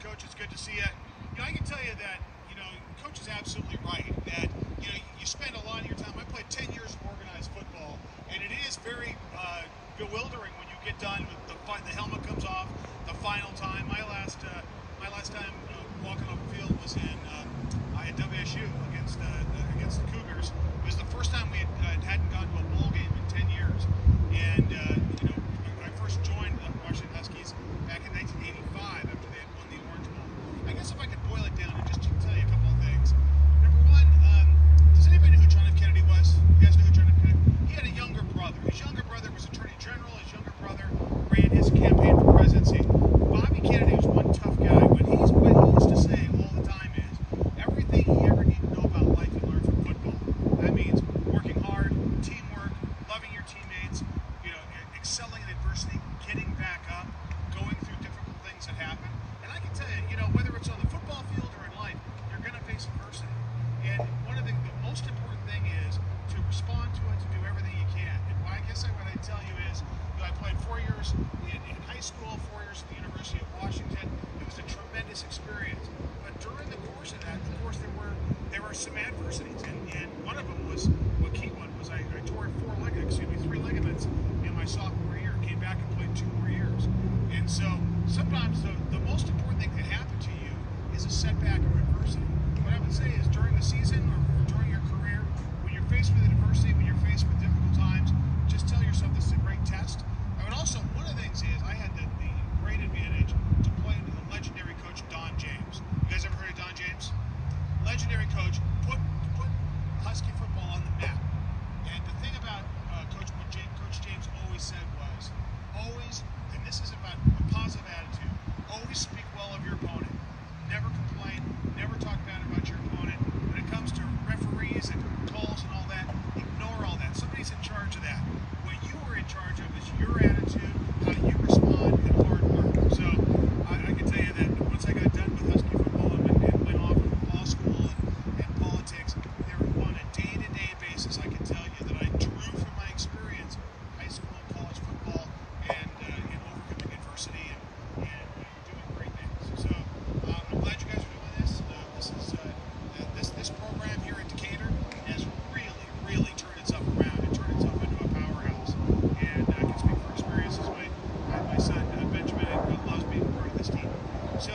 Coach. It's good to see you. I can tell you that, Coach is absolutely right. That, you spend a lot of your time. I played 10 years of organized football, and it is very bewildering when you get done with the helmet comes off, the final time. My last time walking off the field was at WSU against the Cougars. It was the first time we hadn't gone to a bowl game in 10 years, and I first joined the Washington Huskies back in 1985 after they had won the Orange Bowl. I guess if I could boil it down and just tell you a couple of things. Number one, does anybody know who John F. Kennedy was? You guys know who John F. Kennedy? He had a younger brother. His younger brother was Attorney General. His younger brother ran his campaign for presidency. Bobby Kennedy was one tough guy. What he used to say all the time is, everything he ever needed to know about life you learn from football. That means working hard, teamwork, loving your teammates, excelling in adversity, getting back up, going through difficult things that happen. And I can tell you, whether it's on the football field or in life, you're going to face adversity. And the most important thing is to respond to it, to do everything you can. And I guess what I'd tell you is, I played 4 years in high school, 4 years at the University of Washington. It was a tremendous experience. But during the course of that, of course, there were some adversities. And one of them was, what key one was, I tore 3 ligaments in my sophomore year. Came back and played 2 more years. And so sometimes the most important thing that can happen to you is a setback or adversity. What I would say is, during the season or during your career, when you're faced with adversity, when you're faced with difficult times, just tell yourself this is a great test. I would also, one of the things is, I had the great advantage to play with the legendary coach Don James. You guys ever heard of Don James? Legendary coach, put Husky football on the map. And the thing about Coach James always said was, always, and this is about a positive attitude, always speak well of your opponent. Never complain, never talk bad about your opponent. When it comes to referees and calls and all that, ignore all that. Somebody's in charge of that. What you are in charge of is your attitude, how you respond, and hard work. So I can tell you that once I got done with Husky football and went off to law school and politics, there on a day-to-day basis, I can tell you that I drew from my experience, high school and college football, and overcoming adversity, and you're doing great things. So I'm glad you guys are doing this. This program here at Decatur has really turned itself around and turned itself into a powerhouse. And I can speak from experience as my son Benjamin loves being part of this team. So,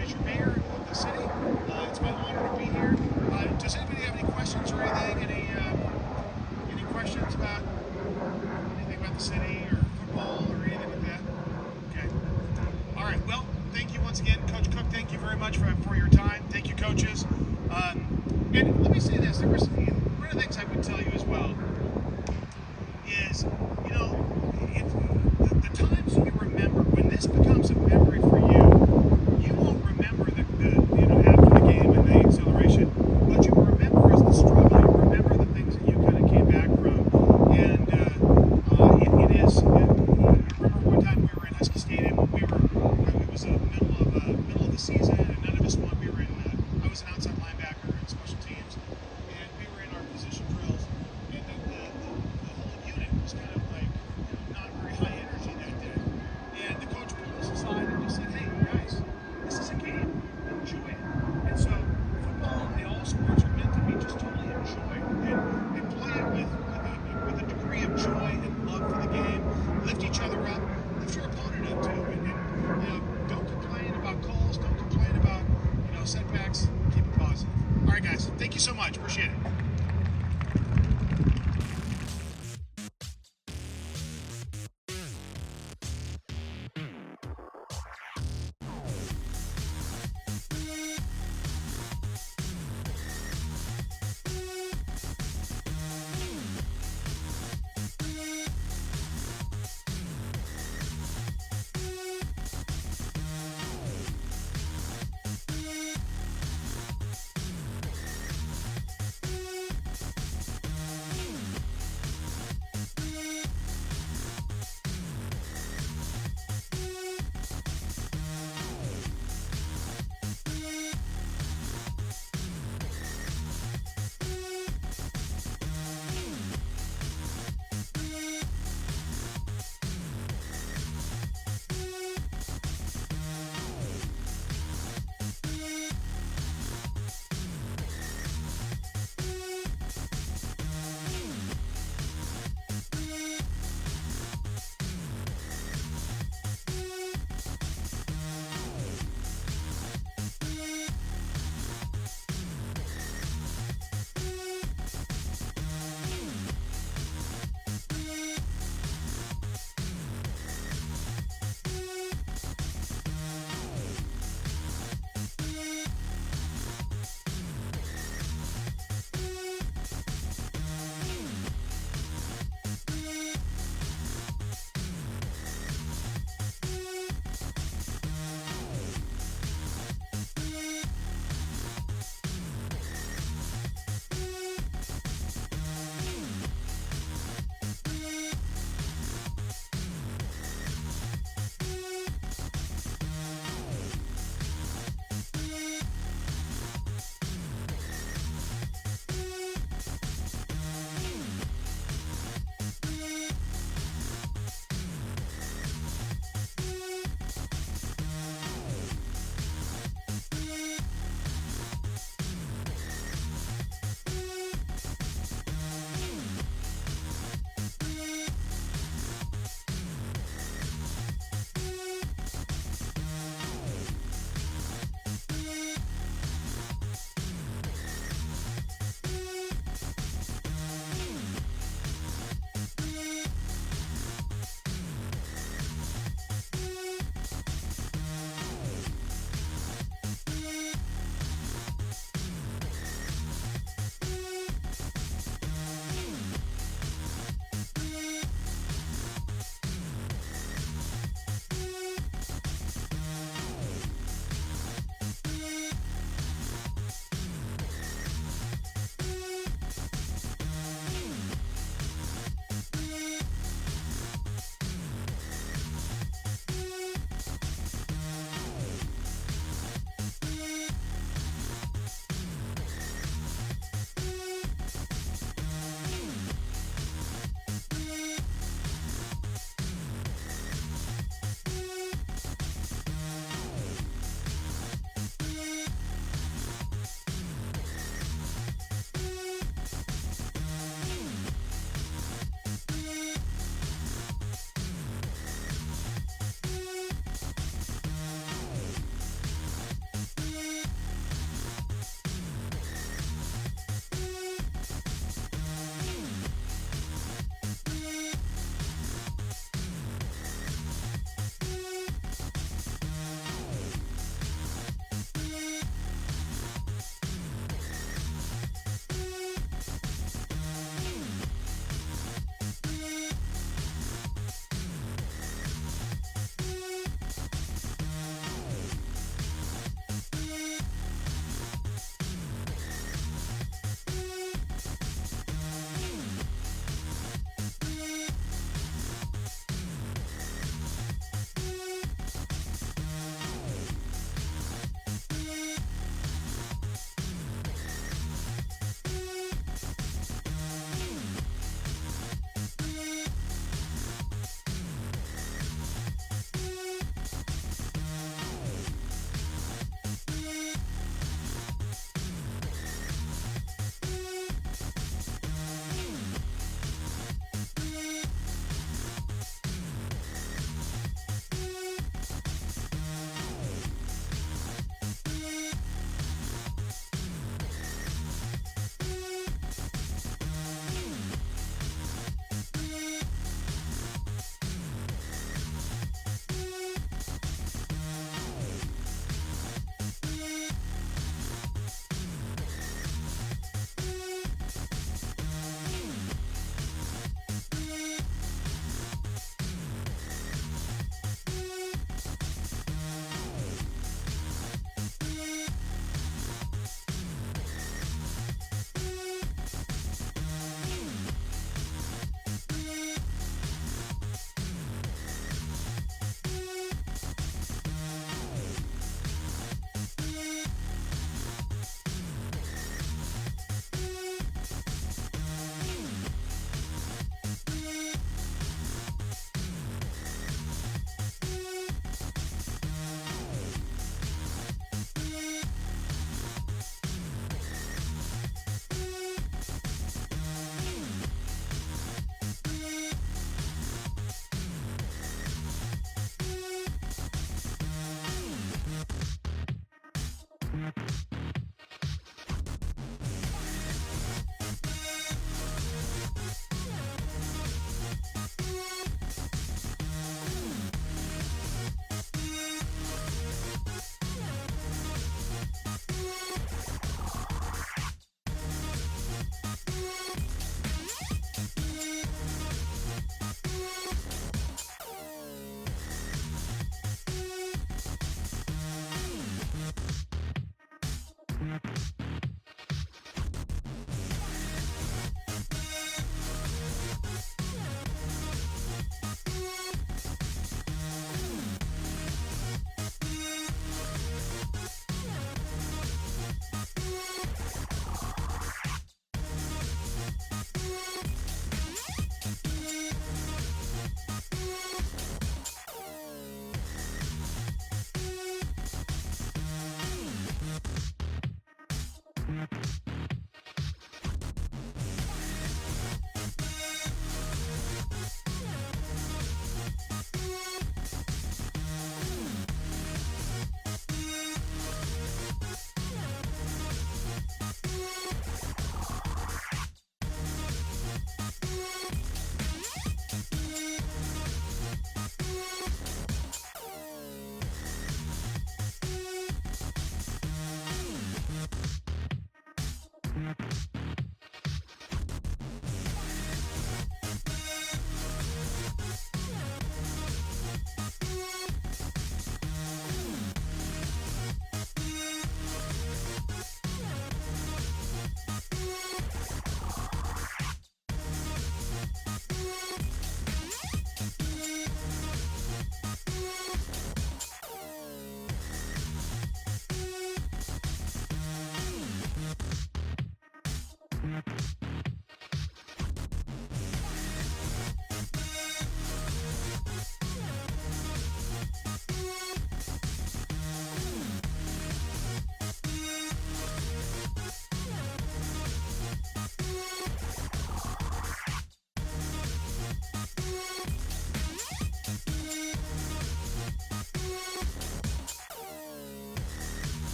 as your mayor of the city, it's my honor to be here. Does anybody have any questions or anything? Any questions about anything about the city or football or anything like that? Okay. All right. Well, thank you once again, Coach Cook. Thank you very much for your time. Thank you, coaches. And let me say this: there was one of the things I would tell you as well is, if the times you remember, when this becomes a memory for you, you won't remember the after the game and the acceleration. What you will remember is the struggle. You remember the things that you kind of came back from, and it is. I remember one time we were in Husky Stadium. It was the middle of the season, and none of us won. I was an outside linebacker in special teams, and we were in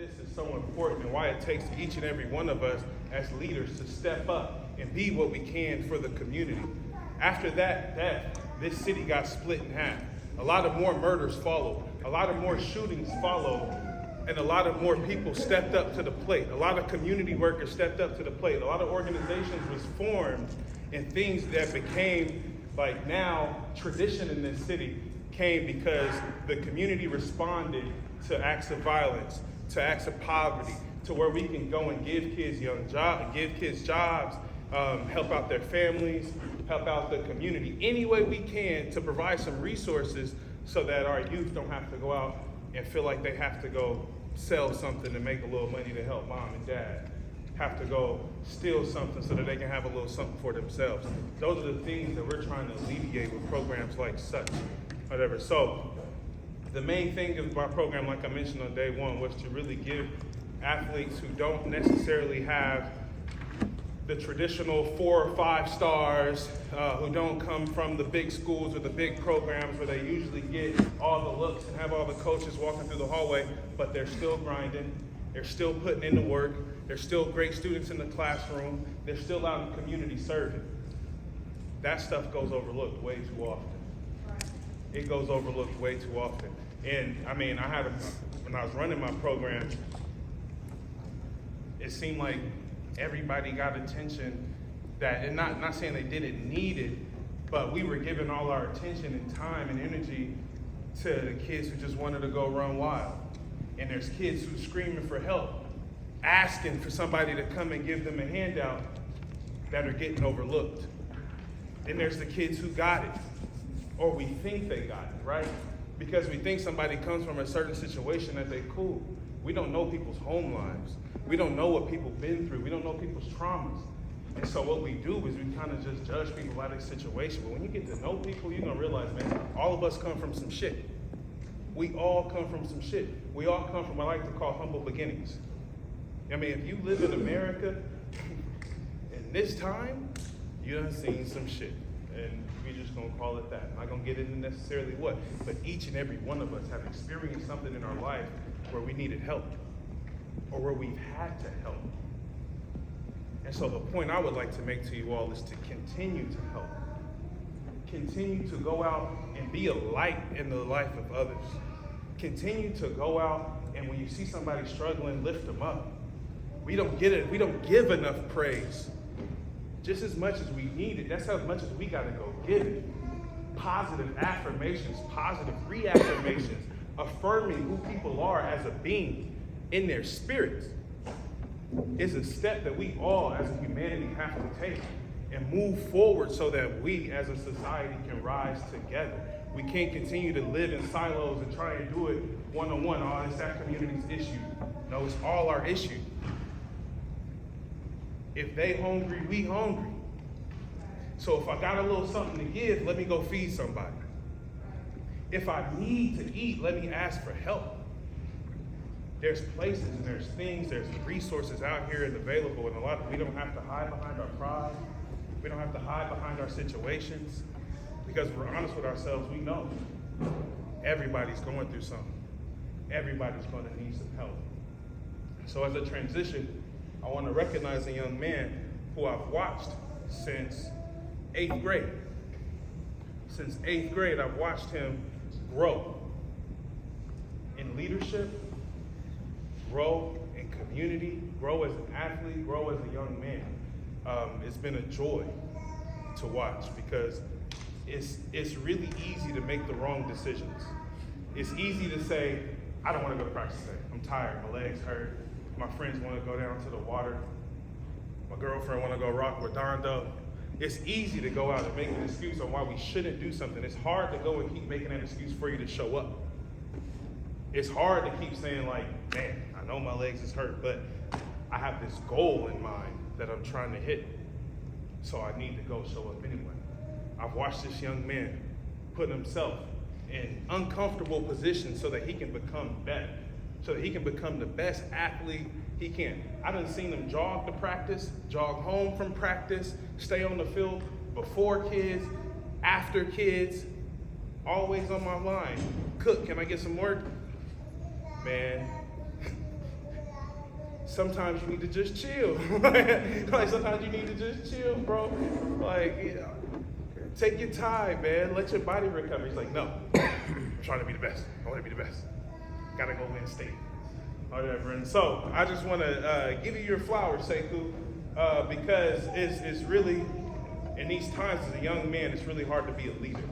this is so important and why it takes each and every one of us as leaders to step up and be what we can for the community. After that death, this city got split in half. A lot of more murders followed. A lot of more shootings followed. And a lot of more people stepped up to the plate. A lot of community workers stepped up to the plate. A lot of organizations was formed, and things that became like now tradition in this city came because the community responded to acts of violence, to acts of poverty, to where we can go and give kids jobs, help out their families, help out the community any way we can to provide some resources so that our youth don't have to go out and feel like they have to go sell something to make a little money to help mom and dad, have to go steal something so that they can have a little something for themselves. Those are the things that we're trying to alleviate with programs like such, whatever. So the main thing of my program, like I mentioned on day one, was to really give athletes who don't necessarily have the traditional 4 or 5 stars, who don't come from the big schools or the big programs where they usually get all the looks and have all the coaches walking through the hallway, but they're still grinding, they're still putting in the work, they're still great students in the classroom, they're still out in the community serving. That stuff goes overlooked way too often. It goes overlooked way too often. And I mean, when I was running my program, it seemed like everybody got attention that, and not saying they didn't need it, but we were giving all our attention and time and energy to the kids who just wanted to go run wild. And there's kids who screaming for help, asking for somebody to come and give them a handout, that are getting overlooked. Then there's the kids who got it, or we think they got it, right? Because we think somebody comes from a certain situation that they cool. We don't know people's home lives. We don't know what people been through. We don't know people's traumas. And so what we do is we kind of just judge people by their situation. But when you get to know people, you're gonna realize, man, all of us come from some shit. We all come from some shit. We all come from what I like to call humble beginnings. I mean, if you live in America in this time, you done seen some shit. And we're just gonna call it that. I'm not gonna get into necessarily what, but each and every one of us have experienced something in our life where we needed help, or where we've had to help. And so the point I would like to make to you all is to continue to help. Continue to go out and be a light in the life of others. Continue to go out, and when you see somebody struggling, lift them up. We don't give enough praise. Just as much as we need it, that's how much as we gotta go give it. Positive affirmations, positive reaffirmations, affirming who people are as a being in their spirits is a step that we all as a humanity have to take and move forward so that we as a society can rise together. We can't continue to live in silos and try and do it one-on-one. Oh, it's that community's issue. No, it's all our issue. If they hungry, we hungry. So if I got a little something to give, let me go feed somebody. If I need to eat, let me ask for help. There's places and there's things, there's resources out here and available, and we don't have to hide behind our pride. We don't have to hide behind our situations, because if we're honest with ourselves, we know everybody's going through something. Everybody's going to need some help. So as a transition, I want to recognize a young man who I've watched since 8th grade. Since 8th grade, I've watched him grow in leadership, grow in community, grow as an athlete, grow as a young man. It's been a joy to watch, because it's really easy to make the wrong decisions. It's easy to say, I don't want to go to practice today. I'm tired, my legs hurt. My friends want to go down to the water. My girlfriend want to go rock with Dondo. It's easy to go out and make an excuse on why we shouldn't do something. It's hard to go and keep making an excuse for you to show up. It's hard to keep saying like, man, I know my legs is hurt, but I have this goal in mind that I'm trying to hit, so I need to go show up anyway. I've watched this young man put himself in uncomfortable positions so that he can become better, so that he can become the best athlete he can. I done seen him jog to practice, jog home from practice, stay on the field before kids, after kids, always on my line. Cook, can I get some work? Man, sometimes you need to just chill. Like sometimes you need to just chill, bro. Like, take your time, man. Let your body recover. He's like, no, I'm trying to be the best. I want to be the best. Gotta go win state. Whatever. And so I just want to give you your flowers, Sekou, because it's really, in these times as a young man, it's really hard to be a leader,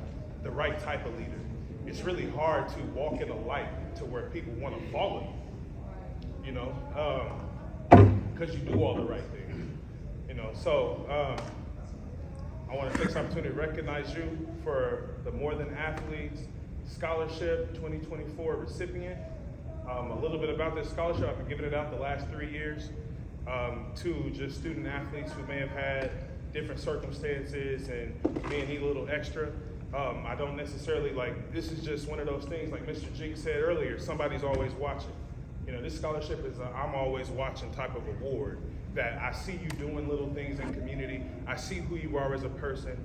the right type of leader. It's really hard to walk in a light to where people want to follow you, because you do all the right things, So I want to take this opportunity to recognize you for the More Than Athletes Scholarship 2024 recipient. A little bit about this scholarship, I've been giving it out the last 3 years to just student athletes who may have had different circumstances and may need a little extra. I don't necessarily this is just one of those things like Mr. Jig said earlier, somebody's always watching. This scholarship is a I'm always watching type of award that I see you doing little things in community. I see who you are as a person.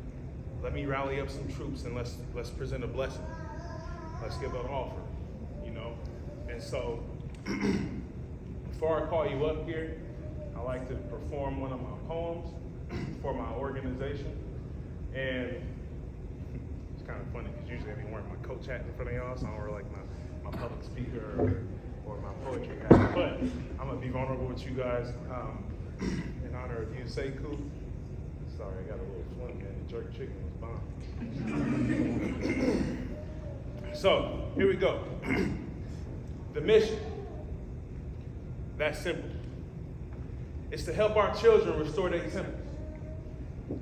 Let me rally up some troops and let's present a blessing. Let's give an offer, And so before I call you up here, I like to perform one of my poems for my organization. And it's kind of funny because usually I be wearing my coach hat in front of y'all, so I don't wear like my public speaker or my poetry hat. But I'm gonna be vulnerable with you guys in honor of you, Sekou. Sorry, I got a little swing man. The jerk chicken was bomb. So here we go. The mission, that's simple. It's to help our children restore their temples.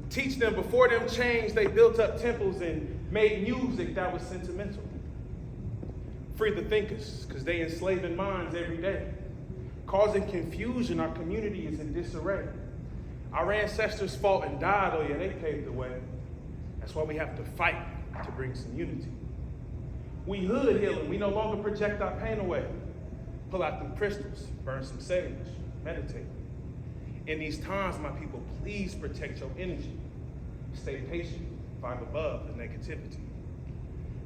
Teach them before them changed, they built up temples and made music that was sentimental. Free the thinkers, because they enslaving minds every day. Causing confusion, our community is in disarray. Our ancestors fought and died, oh yeah, they paved the way. That's why we have to fight to bring some unity. We hood healing, we no longer project our pain away. Pull out them crystals, burn some sage, meditate. In these times, my people, please protect your energy. Stay patient, find above the negativity.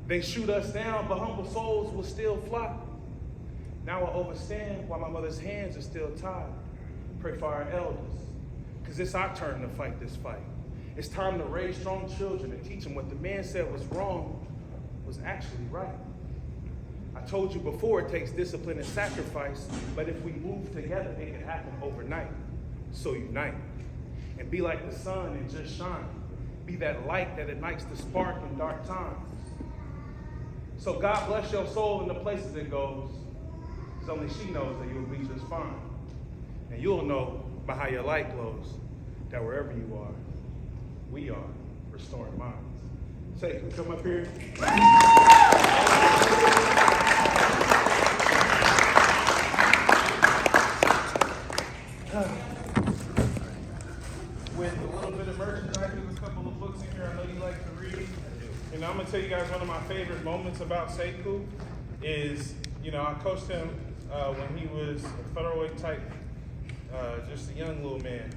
They shoot us down, but humble souls will still fly. Now I overstand why my mother's hands are still tied. Pray for our elders, because it's our turn to fight this fight. It's time to raise strong children and teach them what the man said was wrong was actually right. I told you before, it takes discipline and sacrifice, but if we move together, it can happen overnight. So unite and be like the sun and just shine. Be that light that ignites the spark in dark times. So God bless your soul in the places it goes, because only she knows that you'll be just fine. And you'll know by how your light glows that wherever you are, we are restoring minds. Say, come up here. With a little bit of merchandise, there's a couple of books in here I know you like to read. And I'm gonna tell you guys one of my favorite moments about Sekou is, I coached him when he was a featherweight type, just a young little man.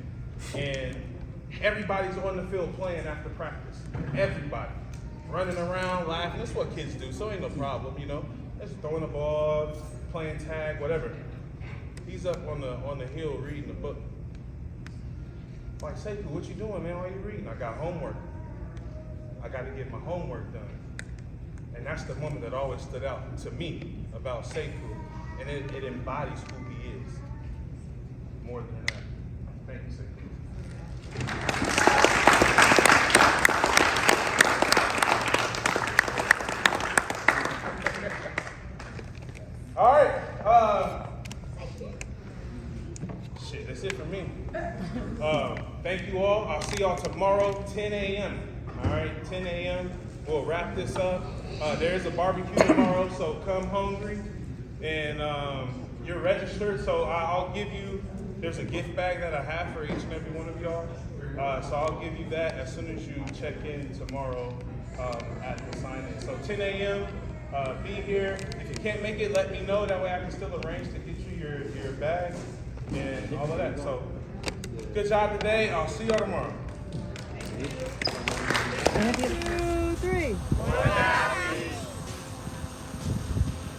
And everybody's on the field playing after practice. Everybody. Running around, laughing. That's what kids do, so ain't no problem, Just throwing a ball, playing tag, whatever. He's up on the hill reading a book. Like, Sekou, what you doing, man? Why you reading? I got homework. I got to get my homework done. And that's the moment that always stood out to me about Sekou. And it embodies who he is. More than that. Thank you, Sekou. All right. Shit, that's it for me. Thank you all. I'll see y'all tomorrow, 10 a.m. All right, 10 a.m. We'll wrap this up. There is a barbecue tomorrow, so come hungry. And you're registered, so I'll give you, there's a gift bag that I have for each and every one of y'all. So I'll give you that as soon as you check in tomorrow at the sign-in. So 10 a.m., be here. If you can't make it, let me know. That way I can still arrange to get you your bag and all of that. So good job today. I'll see y'all tomorrow. 1, 2, 3.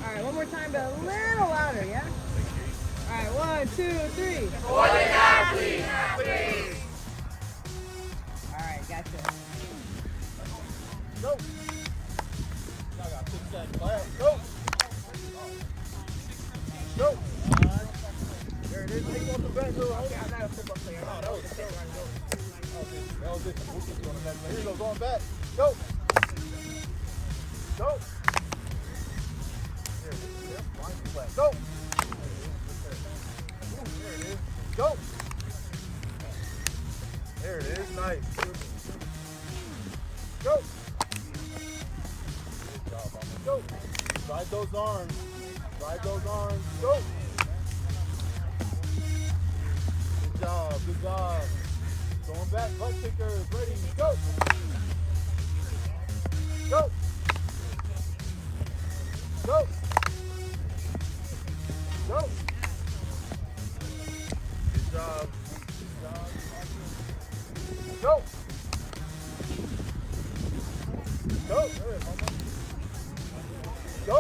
All right, one more time, but a little louder, yeah? All right, 1, 2. 2, 3. For the athlete. All right, gotcha. Go. Y'all got 6 seconds. Go. Go. There it is. Take off the back. Go. I'm not a football player. Oh, that was it. That was it. We'll get you on the next one. Here you go. Going back. Go. Go. There it is. Yeah. Line flat. Go. There it is. Go. There it is. Nice. Go. Good job, Mama. Go. Ride those arms. Ride those arms. Go. Good job. Good job. Going back. Butt kickers. Ready. Go. Go. Go. Go. Good job. Good job. Go. Go. Go.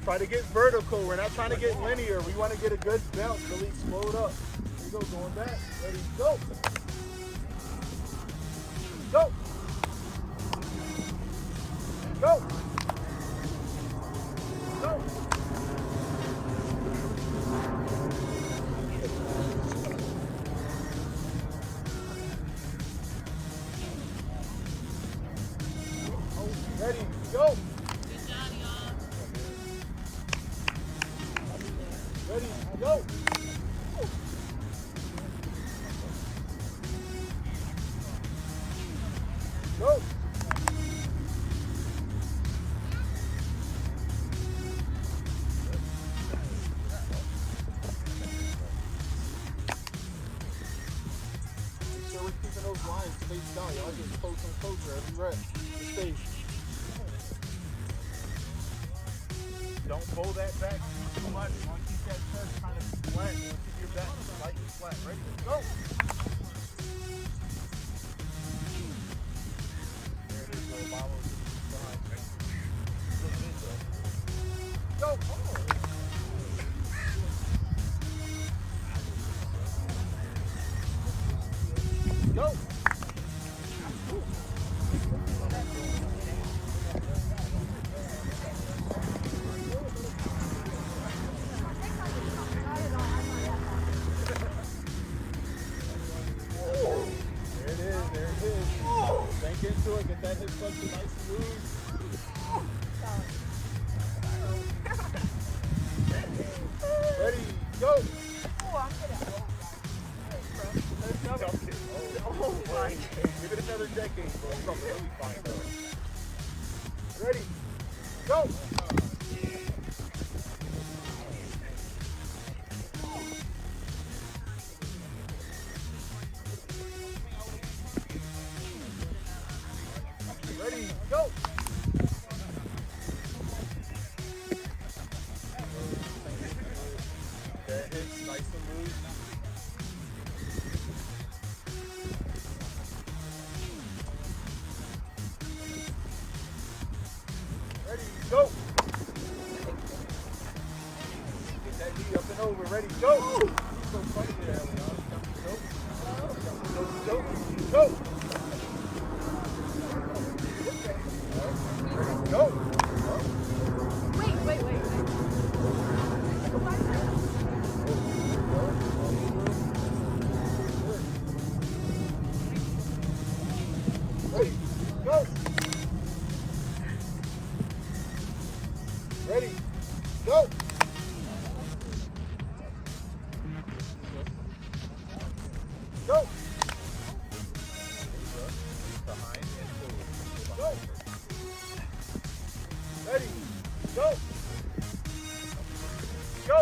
Try to get vertical. We're not trying to get linear. We want to get a good bounce. Really explode up. Here you go. Going back. Ready. Go. Go. Go. Go. Ready, go. Good job, y'all. Ready, go. Go. Make sure we're keeping those lines spaced out. Y'all get closer and closer every rep. Stay. Don't pull that back too much. You want to keep that chest kind of flat. You want to keep your back slightly flat. Ready? Go. There it is, little mama. Behind. Go. Go. Sink into it, get that hip flexor nice and loose. Ready, go! Give it another decade, bro. You're really fine, bro. Ready, go! Ready, go! That hits nice and loose. Ready, go! Get that knee up and over. Ready, go! So funny there, Go! Go! Go! Wait. Ready, go! Ready, go! Go! Behind and forward. Go! Ready, go! Go!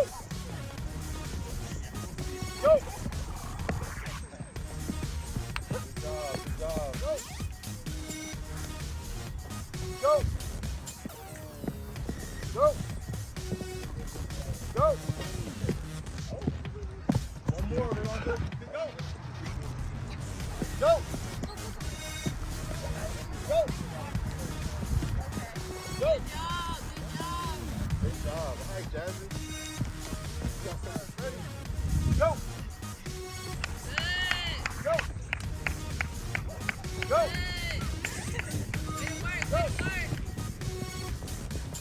Go! Good job, good job. Go! Go! Go! Go! One more, we're on good. Go! Go! Go! Go! Good job. Great job. All right, Jasmine. You got Go. Go. Go.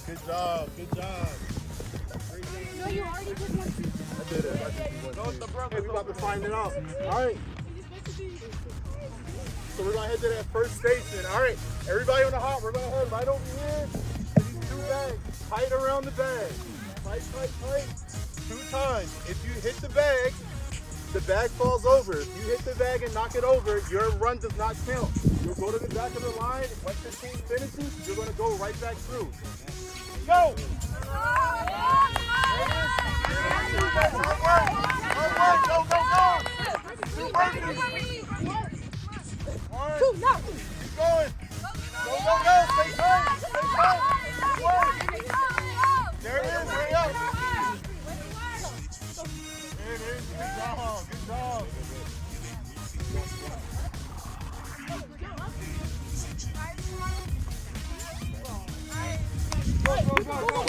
Good job. Good job. No, you already did one. I did it. Hey, we about to find it out. All right. So we're going to head to that first station. All right. Everybody on the hop, we're going to head right over here to these 2 bags. Tight around the bag. Tight, tight, tight. 2 times. If you hit the bag falls over. If you hit the bag and knock it over, your run does not count. You'll go to the back of the line. Once the team finishes, you're going to go right back through. Go! Go, go, go! 2 burpees! 1. Keep going! Go, go, go! Stay tight! Stay tight! There it is! Hurry up! There it is! Good job! Good job! Go, go, go, go!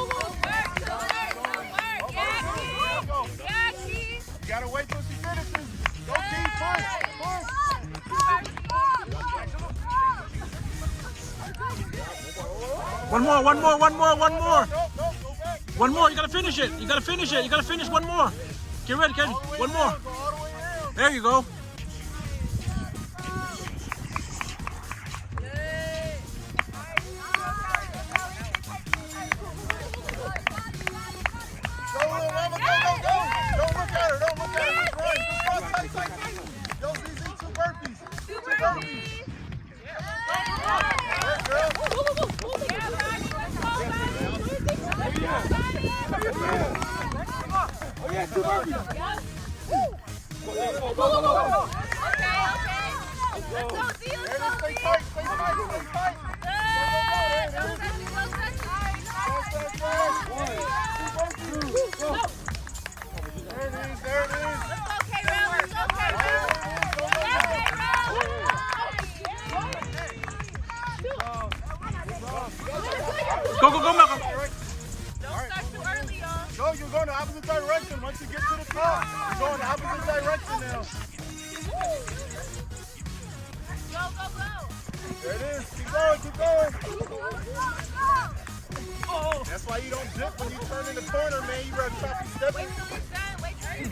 You gotta wait till she finishes. Go, team, push, push. One more. No, go back. One more, you gotta finish it. You gotta finish one more. Get ready, Kenny. One more. Go all the way around. There you go. Go, little mama, go, go, go. Don't look at her, don't look at her. Just run, tight, tight, tight. Go, ZZ, 2 burpees. 2 burpees. Good girl. Oh yeah, 2 burpees. Go. There it is, stay tight, stay tight, stay tight. Go, go, go, there it is. Fast. 1, 2, go. There it is, there it is. Go, Malcolm. Go, you're going the opposite direction. Once you get to the top, you're going the opposite direction now. There it is. Keep going, keep going. That's why you don't dip when you turn in the corner, man. You gotta try to step it.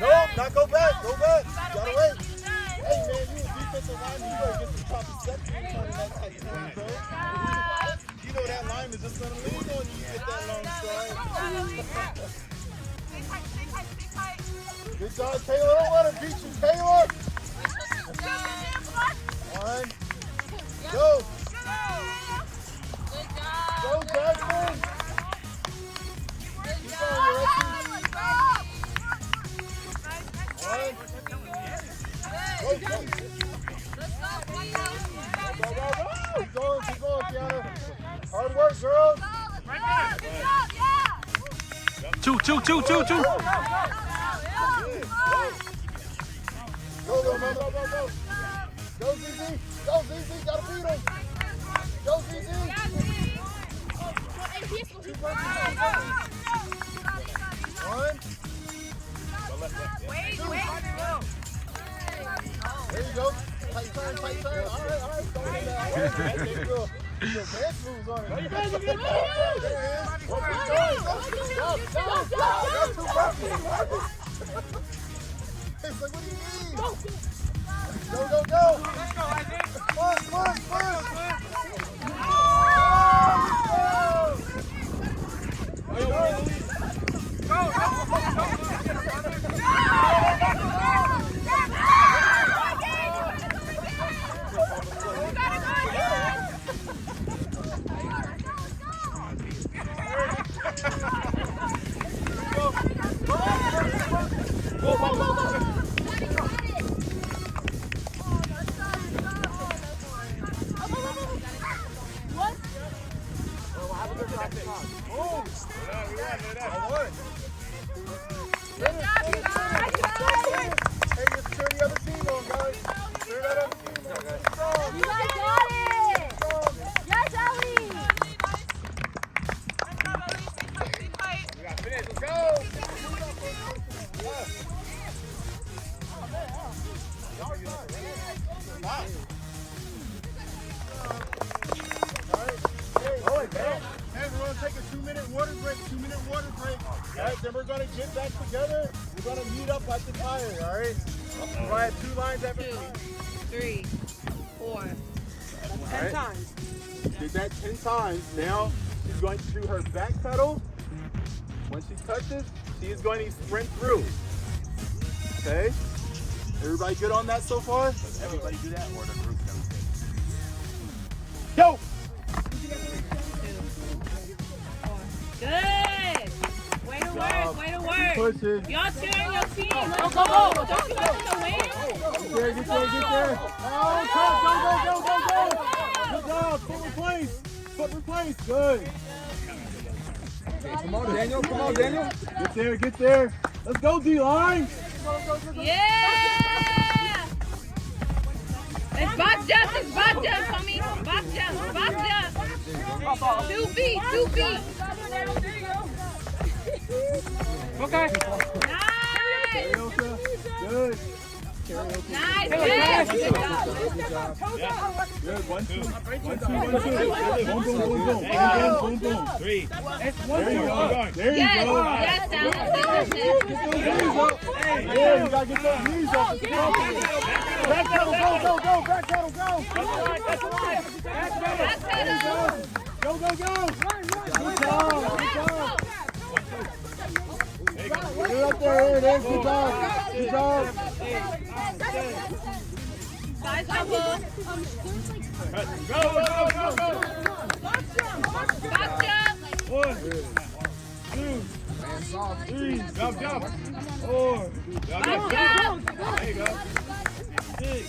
No, not go back. Go back. You gotta wait. Hey, man, you a defensive lineman. You gotta get some choppy steps when you turn in that tight turn, bro. You know that lineman just gonna lean on you. You get that long stride. Good job, Taylor. Don't let her beat you, Taylor. 1. Go. Go, Jackson. Keep going, Alexis. 1. Go, go. Go, go, go. Keep going, Kiana. Hard work, girls. Two. Go, little mama. Go. Go, ZZ. Go, ZZ. Gotta beat him. Go, ZZ. 2 burpees. 1. There you go. Tight turn. All right. Don't let that. All right. There you go. Your dance moves on it. There it is. What are you doing? Go. I got 2 burpees. It's like, what do you mean? Go. Let's go, Isaac. Push. Hey, we're going to take a 2-minute water break. 2-minute water break. All right, then we're going to get back together. We're going to meet up at the tire, all right? We're going to have 2 lines every 2, 3, 4. 10 times. Did that 10 times. Now she's going to do her back pedal. When she touches, she is going to sprint through. Okay? Everybody good on that so far? Does everybody do that or the group does it? Go! Good. Way to work. Way to work. Push it. Your turn, your team. Go, go, go. Don't you guys in the way? Get there. Oh, go. Good job. Foot replace. Good. Come on, Daniel. Get there. Let's go, D-line. Yeah. It's box jump, homie. Box jump. 2 feet. Okay. Nice. Good. Nice. Good job. Good. 1, 2. Boom. Three. There you go. Yes, down. Yeah, you gotta get those knees up. Back pedal, go. Back pedal, go. Go. Good job. Get up there, good job. Side couple. Go. Box jump. 1, 2, 3, Jump. 4, Box jump. There you go. 6,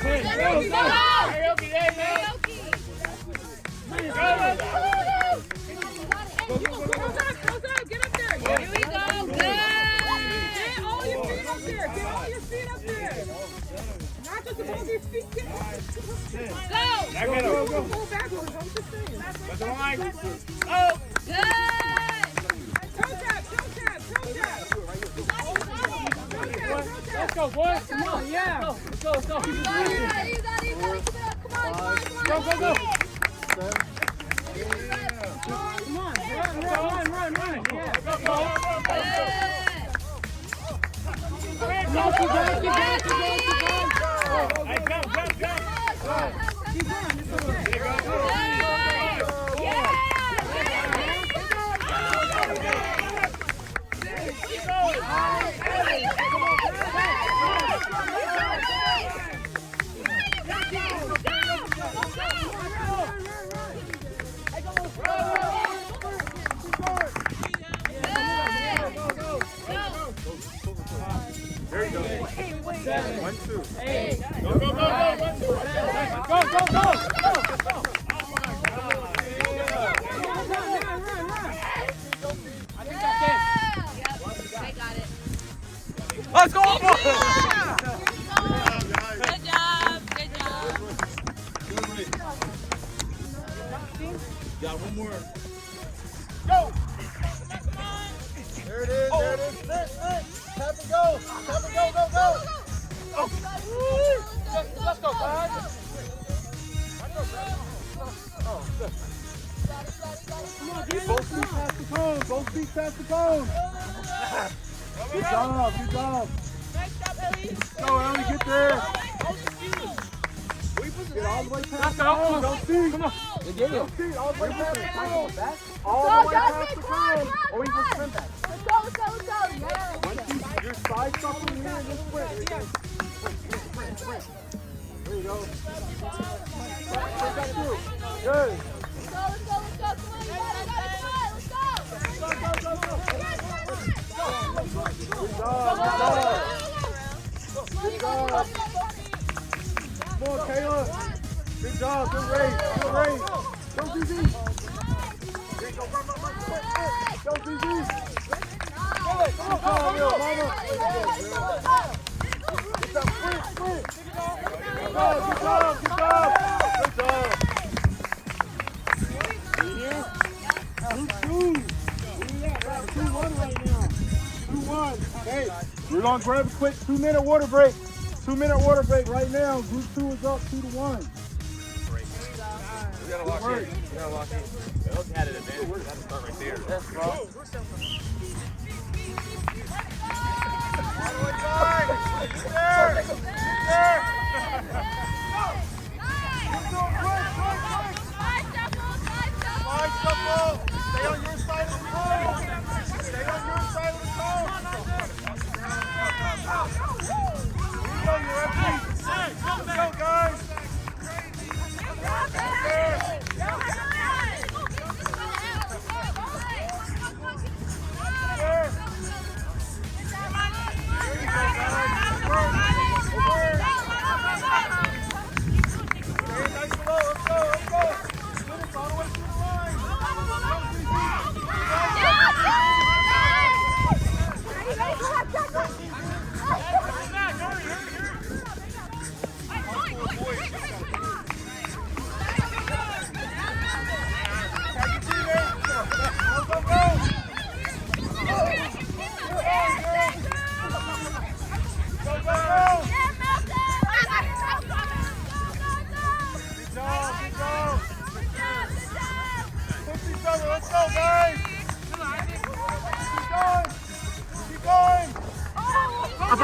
7, 8, 9, 10. Go. Get up there. Here we go. Good. Get all your feet up there. Not just above your feet. Go. Go backwards. I'm just saying. That's the line. Oh, good. Toe tap. Let's go, boys. Come on, yeah. Let's go. You got it. Come on. Go. 7, Come on, run. Yeah. Go. Hey, jump. Keep going. There you go. there you go. 1, 2. 8. Go. Go. I think that's it. I got it. Let's go. Good job. Got one more. Go! There it is. Sprint. Tap and go. Oh. Let's go, guys. Oh, good. Both feet past the cone. Good job. Go, Ellie, get there. Get all the way past the cone. Don't see. Come on. Don't see. All the way past the cone. All the way past the cone. Or we can sprint back. Let's go. Yeah. You're side something here and just sprint. Sprint. There you go. Sprint back through. Good. Let's go. Come on, you got it. Let's go. Good job. Come on, Kayla. Good job. Good race. Go, ZZ. Go, ZZ. Come on, mama. Good job. Sprint. Good job. Here. 2-2. 2-1 right now. 2-1. Hey, we're going to grab a quick 2-minute water break. 2 2-minute water break right now. Group 2 is up 2-1. We gotta lock in. We gotta lock in. Those had an advantage. We gotta start right there. That's wrong. Stay on your side of the cone. Stay on your side of the cone. Here you go, you ready? Let's go, guys. Let's go, guys! Keep going! Up.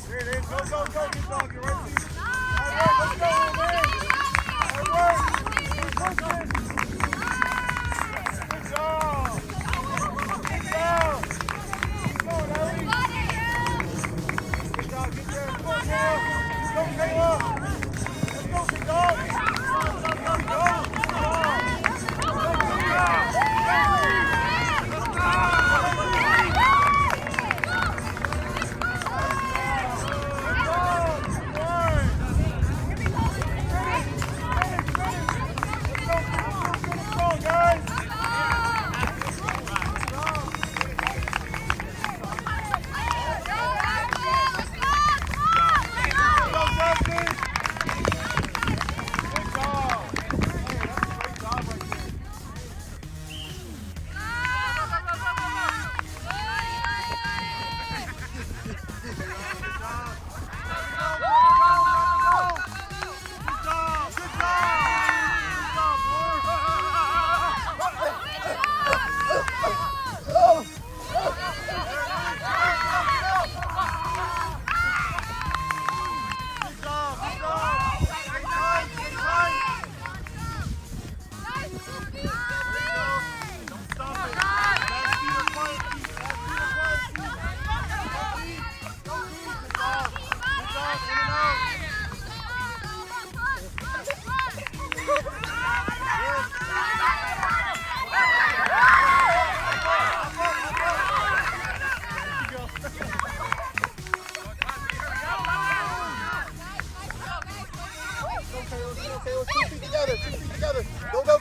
Here it is. Go, good dog. You're right, Steve. All right, let's go, man. All right. Keep pushing. Good job. Good job. Keep going, Ellie. Good job. Get there. Come on, Kayla. Let's go, Kayla. Let's go, big dog.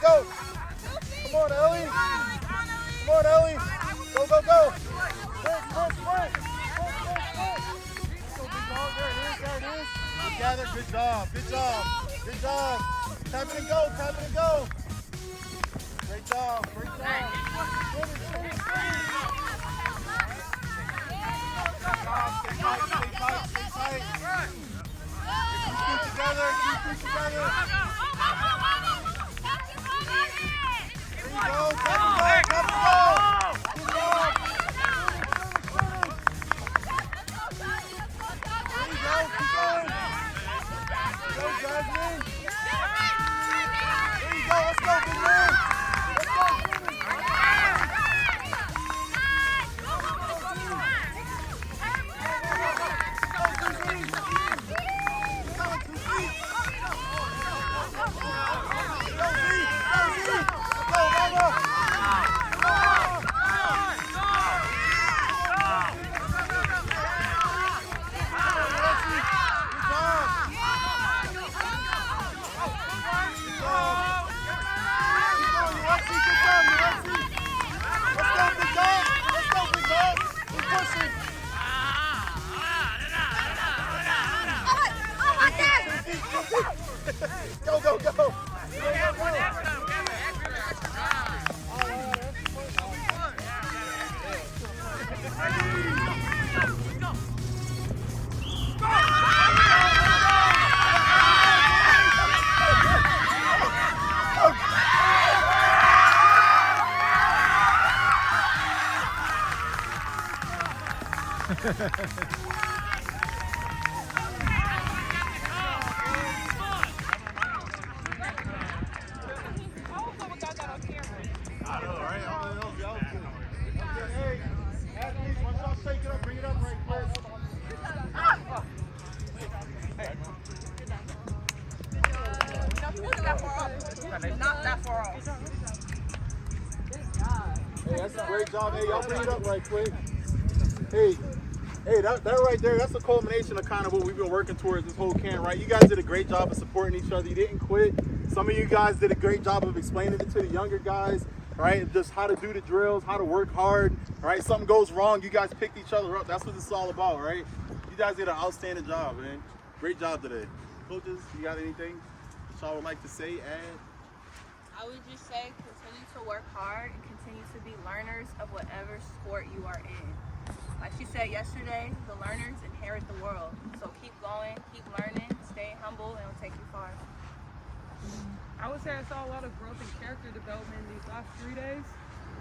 Go. Come on, Ellie. Come on, Ellie. Go. Sprint. There it is. Together, good job. Tap it and go. Great job. Finish. Stay tight. Keep together. Go. Let's go, big man. I know, right? Hey, athletes, once y'all shake it up, bring it up right quick. Not that far off. Hey, that's a great job. Hey, y'all bring it up right quick. Hey, that right there, that's the culmination of kind of what we've been working towards this whole camp, right? You guys did a great job of supporting each other. You didn't quit. Some of you guys did a great job of explaining it to the younger guys, right? Just how to do the drills, how to work hard, right? Something goes wrong, you guys picked each other up. That's what this is all about, right? You guys did an outstanding job, man. Great job today. Coaches, you got anything that y'all would like to say, add? I would just say continue to work hard and continue to be learners of whatever sport you are in. Like she said yesterday, the learners inherit the world. So keep going, keep learning, stay humble, and it'll take you far. I would say I saw a lot of growth and character development these last 3 days.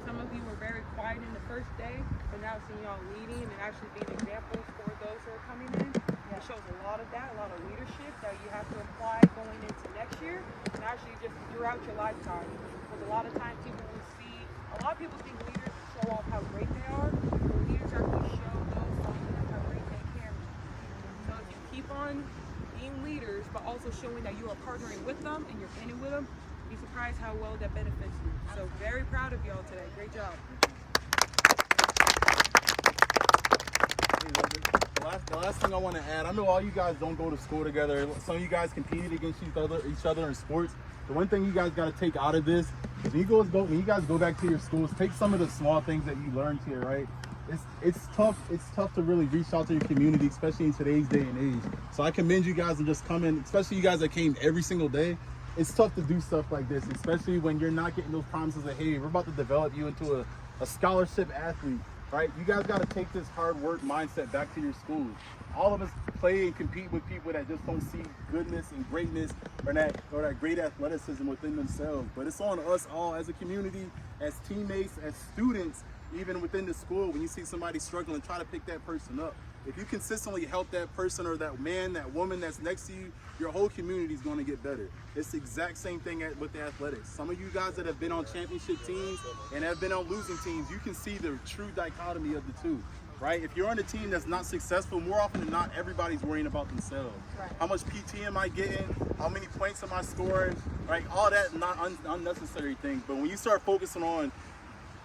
Some of you were very quiet in the first day, but now seeing y'all leading and actually being examples for those who are coming in. It shows a lot of that, a lot of leadership that you have to apply going into next year and actually just throughout your lifetime. Because a lot of times people will see, a lot of people think leaders show off how great they are, but leaders actually show those following them how great they can be. So if you keep on being leaders, but also showing that you are partnering with them and you're in it with them, be surprised how well that benefits you. So very proud of y'all today. Great job. The last thing I want to add, I know all you guys don't go to school together. Some of you guys competed against each other in sports. The one thing you guys got to take out of this is when you guys go back to your schools, take some of the small things that you learned here, right? It's tough to really reach out to your community, especially in today's day and age. So I commend you guys and just coming, especially you guys that came every single day. It's tough to do stuff like this, especially when you're not getting those promises of, hey, we're about to develop you into a scholarship athlete. Right? You guys got to take this hard work mindset back to your schools. All of us play and compete with people that just don't see goodness and greatness or that great athleticism within themselves. But it's on us all as a community, as teammates, as students, even within the school. When you see somebody struggling, try to pick that person up. If you consistently help that person or that man, that woman that's next to you, your whole community is going to get better. It's the exact same thing with the athletics. Some of you guys that have been on championship teams and have been on losing teams, you can see the true dichotomy of the two, right? If you're on a team that's not successful, more often than not, everybody's worrying about themselves. Right. How much PT am I getting? How many points am I scoring? Right? All that not unnecessary things. But when you start focusing on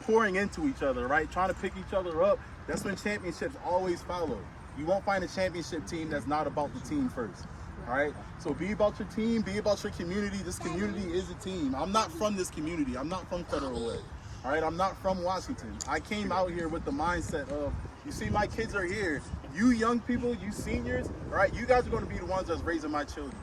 pouring into each other, right? Trying to pick each other up, that's when championships always follow. You won't find a championship team that's not about the team first. All right? So be about your team, be about your community. This community is a team. I'm not from this community. I'm not from Federal Way. All right? I'm not from Washington. I came out here with the mindset of, you see, my kids are here. You young people, you seniors, all right, you guys are going to be the ones that's raising my children.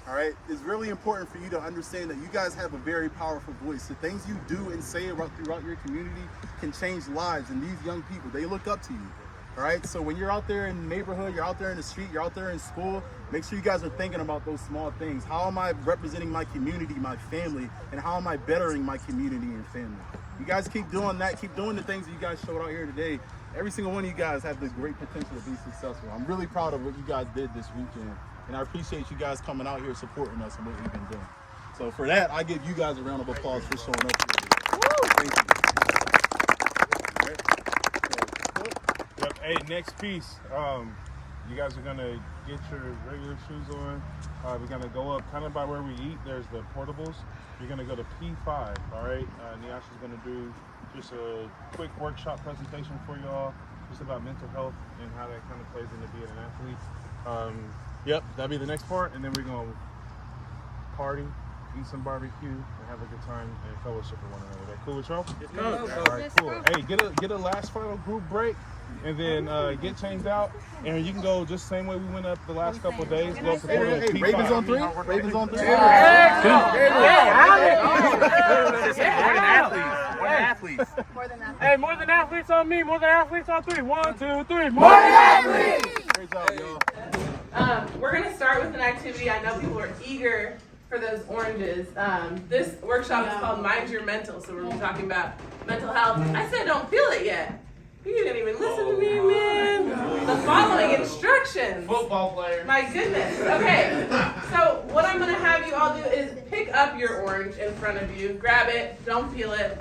All right? It's really important for you to understand that you guys have a very powerful voice. The things you do and say throughout your community can change lives. And these young people, they look up to you. All right, so when you're out there in the neighborhood, you're out there in the street, you're out there in school, make sure you guys are thinking about those small things. How am I representing my community, my family, and how am I bettering my community and family? You guys keep doing that, keep doing the things that you guys showed out here today. Every single one of you guys have the great potential to be successful. I'm really proud of what you guys did this weekend, and I appreciate you guys coming out here supporting us and what we've been doing. So for that, I give you guys a round of applause for showing up here. Thank you. Hey, next piece, you guys are gonna get your regular shoes on. We're gonna go up kind of by where we eat. There's the portables. You're gonna go to P5, all right? Nyasha's gonna do just a quick workshop presentation for y'all, just about mental health and how that kind of plays into being an athlete. Yep, that'll be the next part, and then we're gonna party, eat some barbecue, and have a good time and fellowship with one another. That cool with y'all? Let's go. All right, cool. Hey, get a last final group break. And then get changed out, and you can go just the same way we went up the last couple of days. Go up to Hey, Ravens on three? Ravens on three? More than athletes. Hey, more than athletes on me, more than athletes on 3. 1, 2, 3. More than athletes! Great job, y'all. We're going to start with an activity. I know people are eager for those oranges. This workshop is called Mind Your Mental, so we're going to be talking about mental health. I said don't feel it yet. You didn't even listen to me, man. following instructions. Football player. My goodness. Okay. So what I'm gonna have you all do is pick up your orange in front of you. Grab it. Don't peel it.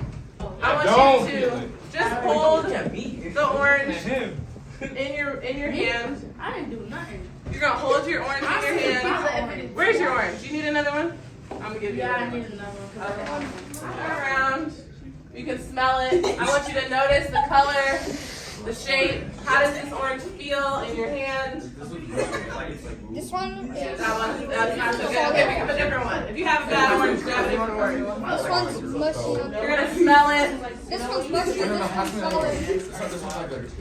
I want you to just hold the orange in your hand. I didn't do nothing. You're gonna hold your orange in your hand. Where's your orange? You need another one? I'm gonna give you Yeah, I another need one. another one. Okay. Turn around. You can smell it. I want you to notice the color, the shape. How does this orange feel in your hand? This one? Yeah, that one. That's not so good. Okay, pick up a different one. If you have a bad orange, grab a different orange. This one's mushy. You're gonna smell it. This one's mushy. This one's solid.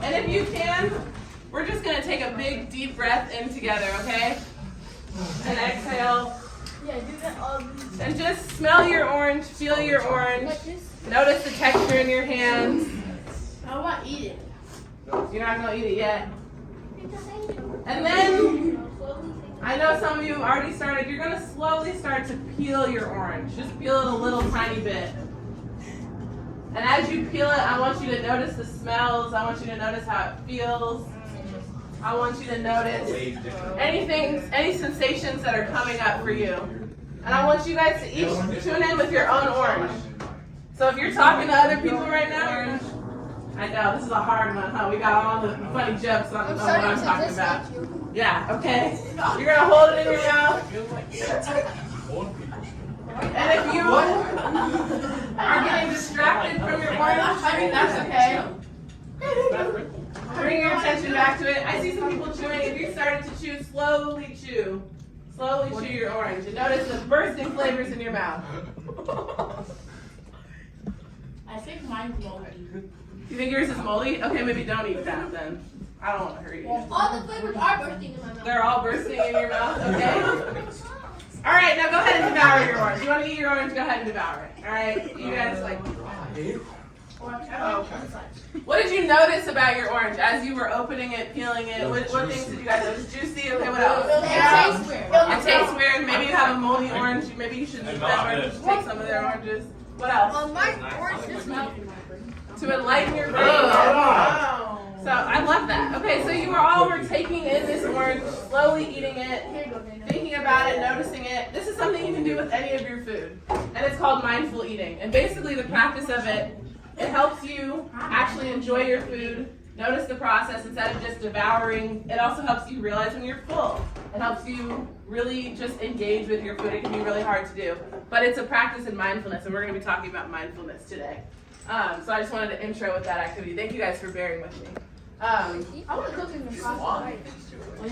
And if you can, we're just gonna take a big deep breath in together, okay? And exhale. Yeah, do that all these. And just smell your orange, feel your orange. Like this. Notice the texture in your hands. I want to eat it. You're not gonna eat it yet. And then, I know some of you have already started, you're gonna slowly start to peel your orange. Just peel it a little tiny bit. And as you peel it, I want you to notice the smells. I want you to notice how it feels. I want you to notice any sensations that are coming up for you. And I want you guys to each tune in with your own orange. So if you're talking to other people right now, you're gonna, I know, this is a hard one, huh? We got all the funny jokes on what I'm talking about. Yeah, okay. You're gonna hold it in your mouth. And if you are getting distracted from your orange, that's okay. Bring your attention back to it. I see some people chewing. If you started to chew, slowly chew. Slowly chew your orange. And notice the bursting flavors in your mouth. I think mine's moldy. You think yours is moldy? Okay, maybe don't eat that then. I don't want to hurt you. All the flavors are bursting in my mouth. They're all bursting in your mouth, okay? All right, now go ahead and devour your orange. You want to eat your orange, go ahead and devour it. All right? You guys like... Oh. What did you notice about your orange as you were opening it, peeling it? What things did you guys notice? Juicy? Okay, what else? It tastes weird. It tastes weird. Maybe you have a moldy orange. Maybe you should eat that orange. Take some of their oranges. What else? My orange is melting. To enlighten your brain. Oh. So I love that. Okay, so you all were taking in this orange, slowly eating it, thinking about it, noticing it. This is something you can do with any of your food. And it's called mindful eating. And basically the practice of it, it helps you actually enjoy your food, notice the process instead of just devouring. It also helps you realize when you're full. It helps you really just engage with your food. It can be really hard to do. But it's a practice in mindfulness, and we're going to be talking about mindfulness today. So I just wanted to intro with that activity. Thank you guys for bearing with me. I want to cook in the sauce.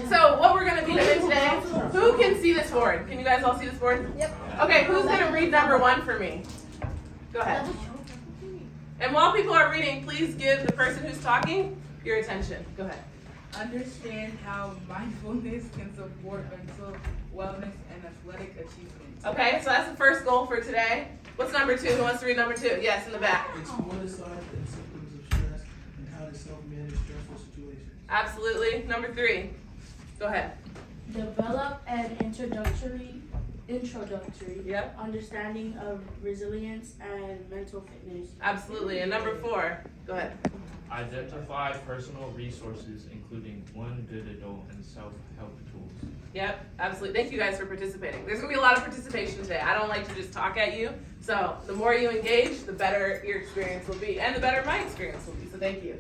So what we're going to be doing today, who can see this board? Can you guys all see this board? Yep. Okay, who's going to read number 1 for me? Go ahead. And while people are reading, please give the person who's talking your attention. Go ahead. Understand how mindfulness can support mental wellness and athletic achievement. Okay, so that's the first goal for today. What's number 2? Who wants to read number 2? Yes, in the back. Explore the signs and symptoms of stress and how to self-manage stressful situations. Absolutely. Number 3. Go ahead. Develop an introductory Yep. understanding of resilience and mental fitness. Absolutely. And number 4. Go ahead. Identify personal resources, including one good adult and self-help tools. Yep, absolutely. Thank you guys for participating. There's going to be a lot of participation today. I don't like to just talk at you. So the more you engage, the better your experience will be, and the better my experience will be. So thank you.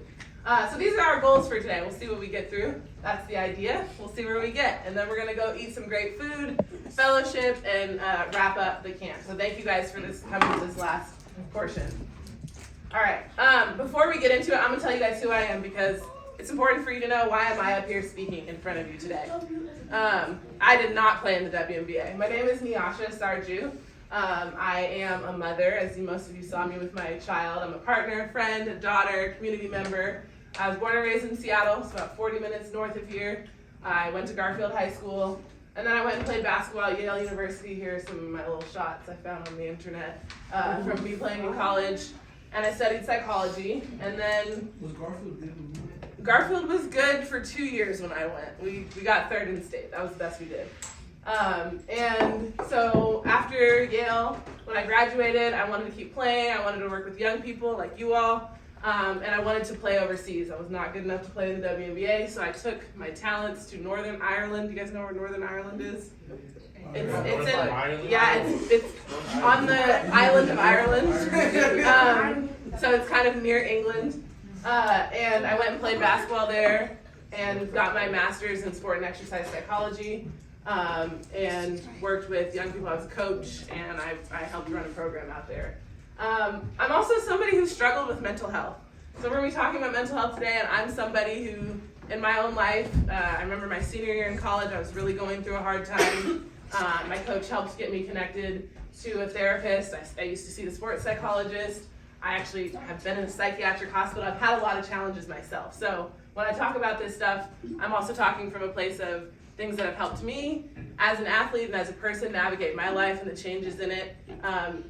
So these are our goals for today. We'll see what we get through. That's the idea. We'll see where we get. And then we're going to go eat some great food, fellowship, and wrap up the camp. So thank you guys for coming to this last portion. All right. Before we get into it, I'm going to tell you guys who I am because it's important for you to know why am I up here speaking in front of you today. I did not play in the WNBA. My name is Nyasha Sarju. I am a mother, as most of you saw me with my child. I'm a partner, a friend, a daughter, community member. I was born and raised in Seattle, so about 40 minutes north of here. I went to Garfield High School, and then I went and played basketball at Yale University. Here are some of my little shots I found on the internet from me playing in college. And I studied psychology, and then... Was Garfield good when you went? Garfield was good for 2 years when I went. We got 3rd in state. That was the best we did. And so after Yale, when I graduated, I wanted to keep playing. I wanted to work with young people like you all. And I wanted to play overseas. I was not good enough to play in the WNBA, so I took my talents to Northern Ireland. Do you guys know where Northern Ireland is? It's on the island of Ireland. So it's kind of near England. And I went and played basketball there and got my master's in sport and exercise psychology, and worked with young people. I was a coach, and I helped run a program out there. I'm also somebody who struggled with mental health. So we're going to be talking about mental health today, and I'm somebody who, in my own life, I remember my senior year in college, I was really going through a hard time. My coach helped get me connected to a therapist. I used to see the sports psychologist. I actually have been in a psychiatric hospital. I've had a lot of challenges myself. So when I talk about this stuff, I'm also talking from a place of things that have helped me as an athlete and as a person navigate my life and the changes in it.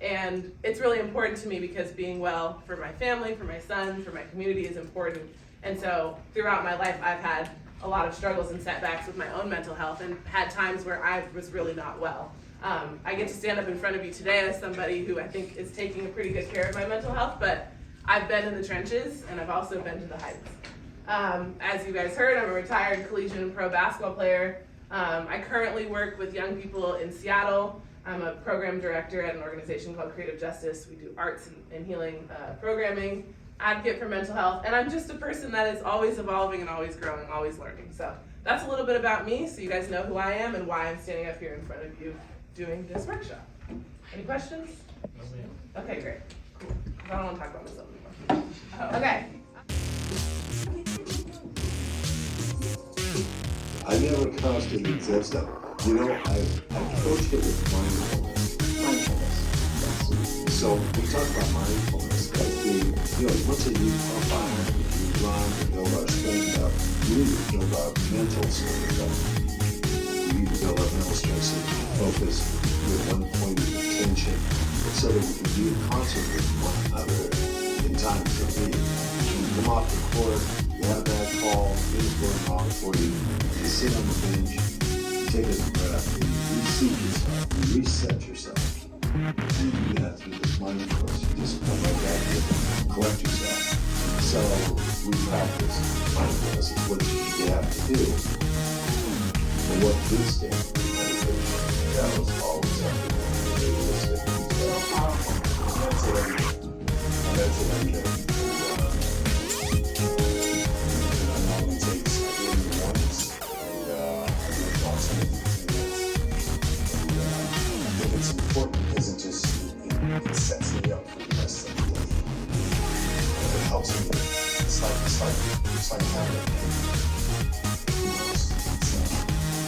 And it's really important to me because being well for my family, for my son, for my community is important. And so throughout my life, I've had a lot of struggles and setbacks with my own mental health and had times where I was really not well. I get to stand up in front of you today as somebody who I think is taking a pretty good care of my mental health, but I've been in the trenches and I've also been to the heights. As you guys heard, I'm a retired collegiate and pro basketball player. I currently work with young people in Seattle. I'm a program director at an organization called Creative Justice. We do arts and healing programming, advocate for mental health, and I'm just a person that is always evolving and always growing, always learning. So that's a little bit about me, so you guys know who I am and why I'm standing up here in front of you doing this workshop. Any questions? Okay, great. Cool. I don't want to talk about myself anymore. Okay. I never costed the exist of it. You know, I approached it with mindfulness. So we talk about mindfulness as being, once a you pump iron, you run, you build our strength up, you need to build our mental strength up. We need to build our mental strength so we can focus with one point of attention so that we can be in concert with one another in times of need. When you come off the court, you have a bad call, things going wrong for you, you sit on the bench, you take a breath, and you reseat yourself, you reset yourself. And you do that through this mindfulness. You just come right back and collect yourself. So we practice mindfulness is what you have to do. But what this did was meditation. That was always everything. So powerful. And that's what I get. It's important because it sets me up for the rest of the day. It helps me. It's like having a pen.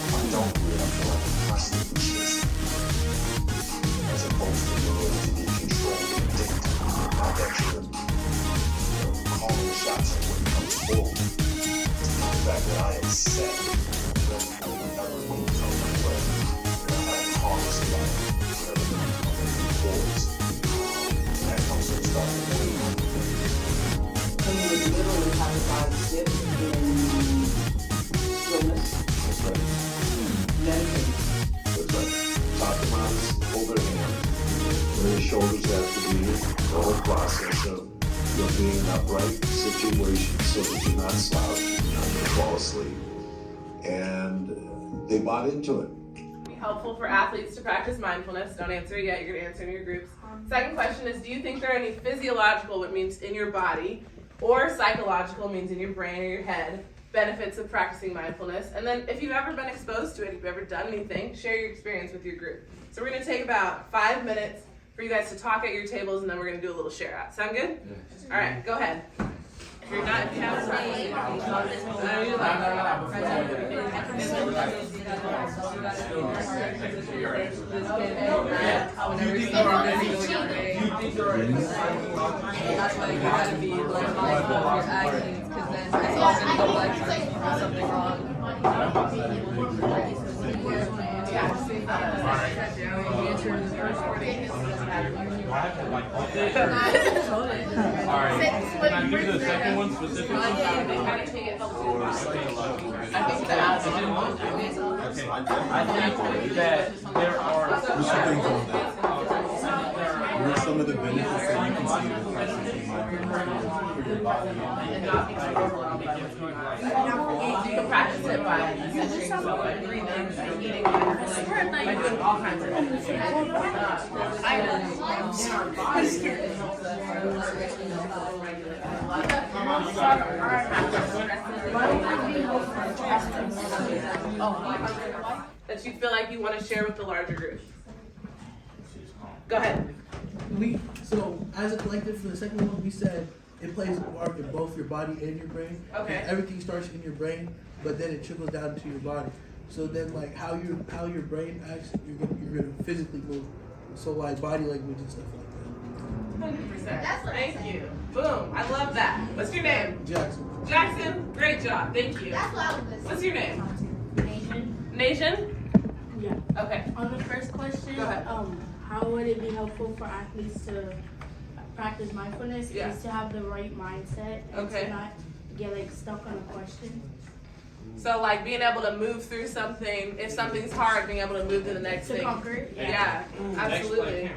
If I don't do it, I feel like I'm constantly chasing. As opposed to the ability to be controlled and dictated. Not that you're calling the shots at what comes forward. The fact that I am set. Whatever will come my way. I call somebody. So you would literally have a body sit in stillness. That's right. Meditate. That's right. Talk them out, hold their hand. Where your shoulders have to be. The whole process of being in an upright situation so that you're not slouching, you're not going to fall asleep. And they bought into it. Helpful for athletes to practice mindfulness. Don't answer it yet, you're going to answer in your groups. Second question is, do you think there are any physiological, which means in your body, or psychological, means in your brain or your head, benefits of practicing mindfulness? And then if you've ever been exposed to it, if you've ever done anything, share your experience with your group. So we're going to take about 5 minutes for you guys to talk at your tables, and then we're going to do a little share out. Sound good? Yes. All right, go ahead. If you're not, if you have That's why you gotta be like mindful of your actions, because then it's all gonna go like something wrong. Alright, can I give you the second one specifically? I think that there are What are some of the benefits that you can see with practicing mindfulness? present moment and not be too overwhelmed by what's going on. You can practice it by centering yourself, breathing, by eating mindfully, by doing all kinds of things. In our body, it helps us regulate a lot of that you feel like you want to share with the larger group. Go ahead. So as a collective for the second one, we said it plays a part in both your body and your brain. Okay. And everything starts in your brain, but then it trickles down to your body. So then, like how your brain acts, you're gonna physically move. So like body language and stuff like that. 100%. Thank you. Boom. I love that. What's your name? Jackson. Jackson. Great job. Thank you. That's what I was listening. What's your name? Nation. Nation? Yeah. Okay. On the first question, Go ahead. how would it be helpful for athletes to practice mindfulness? Yeah. Is to have the right mindset and Okay. to not get like stuck on a question. So like being able to move through something, if something's hard, being able to move to the next To thing. conquer it? Yeah, absolutely.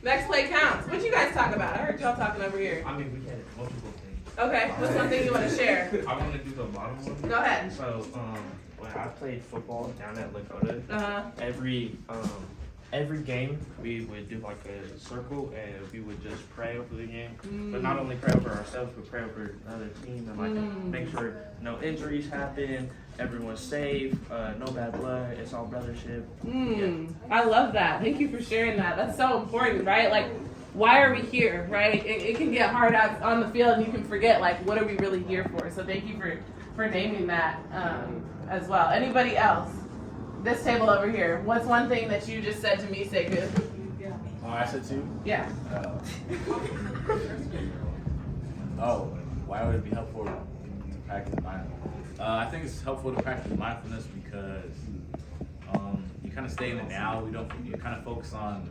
Next play counts. What you guys talk about? I heard y'all talking over here. I mean, we had multiple things. Okay, what's one thing you want to share? I want to do the bottom one. Go ahead. So, when I played football down at Decatur, every game we would do like a circle and we would just pray over the game. But not only pray over ourselves, but pray over another team and like make sure no injuries happen, everyone's safe, no bad blood, it's all brothership. Yeah. I love that. Thank you for sharing that. That's so important, right? Like, why are we here, right? It can get hard out on the field and you can forget, like, what are we really here for? So thank you for naming that as well. Anybody else? This table over here. What's one thing that you just said to me, Sekou? Oh, I said two? Yeah. Why would it be helpful to practice mindfulness? I think it's helpful to practice mindfulness because you kind of stay in the now. You kind of focus on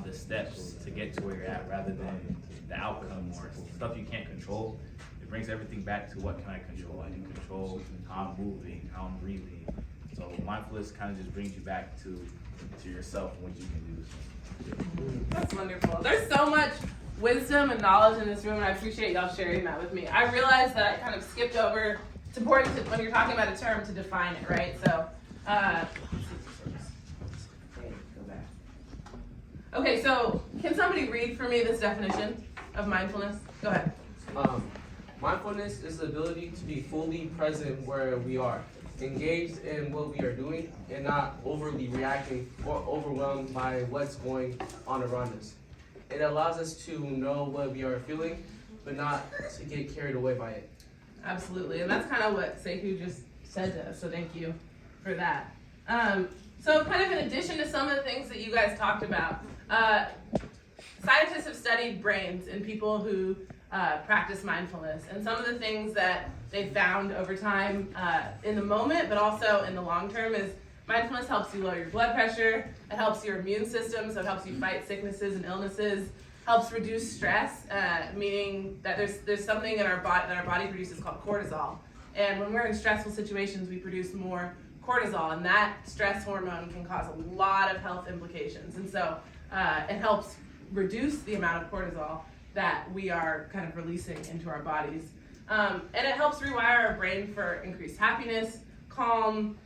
the steps to get to where you're at rather than the outcome or stuff you can't control. It brings everything back to what can I control? I can control how I'm moving, how I'm breathing. So mindfulness kind of just brings you back to yourself and what you can do. That's wonderful. There's so much wisdom and knowledge in this room, and I appreciate y'all sharing that with me. I realized that I kind of skipped over. It's important when you're talking about a term to define it, right? So, okay, so can somebody read for me this definition of mindfulness? Go ahead. Mindfulness is the ability to be fully present where we are, engaged in what we are doing, and not overly reacting or overwhelmed by what's going on around us. It allows us to know what we are feeling, but not to get carried away by it. Absolutely, and that's kind of what Sekou just said to us, so thank you for that. So kind of in addition to some of the things that you guys talked about, scientists have studied brains in people who practice mindfulness, and some of the things that they found over time in the moment, but also in the long term, is mindfulness helps you lower your blood pressure, it helps your immune system, so it helps you fight sicknesses and illnesses, helps reduce stress, meaning that there's something in our body that our body produces called cortisol, and when we're in stressful situations, we produce more cortisol, and that stress hormone can cause a lot of health implications, and so it helps reduce the amount of cortisol that we are kind of releasing into our bodies. And it helps rewire our brain for increased happiness, calm,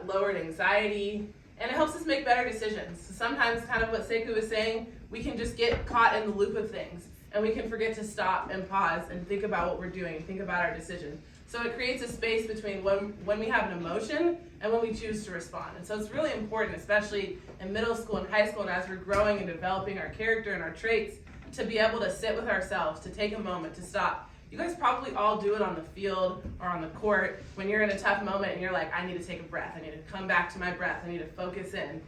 lowered anxiety, and it helps us make better decisions. So sometimes, kind of what Sekou was saying, we can just get caught in the loop of things, and we can forget to stop and pause and think about what we're doing, think about our decision. So it creates a space between when we have an emotion and when we choose to respond. And so it's really important, especially in middle school and high school, and as we're growing and developing our character and our traits, to be able to sit with ourselves, to take a moment, to stop. You guys probably all do it on the field or on the court when you're in a tough moment and you're like, I need to take a breath. I need to come back to my breath. I need to focus in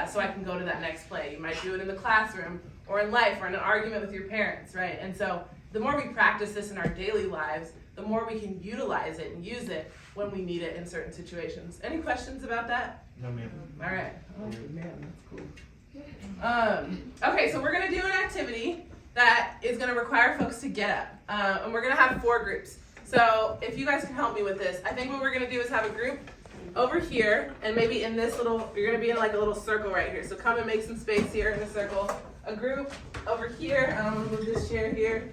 so I can go to that next play. You might do it in the classroom or in life or in an argument with your parents, right? And so the more we practice this in our daily lives, the more we can utilize it and use it when we need it in certain situations. Any questions about that? No, ma'am. All right. Oh, man, that's cool. Okay, so we're going to do an activity that is going to require folks to get up. And we're going to have 4 groups. So if you guys can help me with this, I think what we're going to do is have a group over here, and maybe in this little, you're going to be in like a little circle right here. So come and make some space here in a circle. A group over here, I'm going to move this chair here.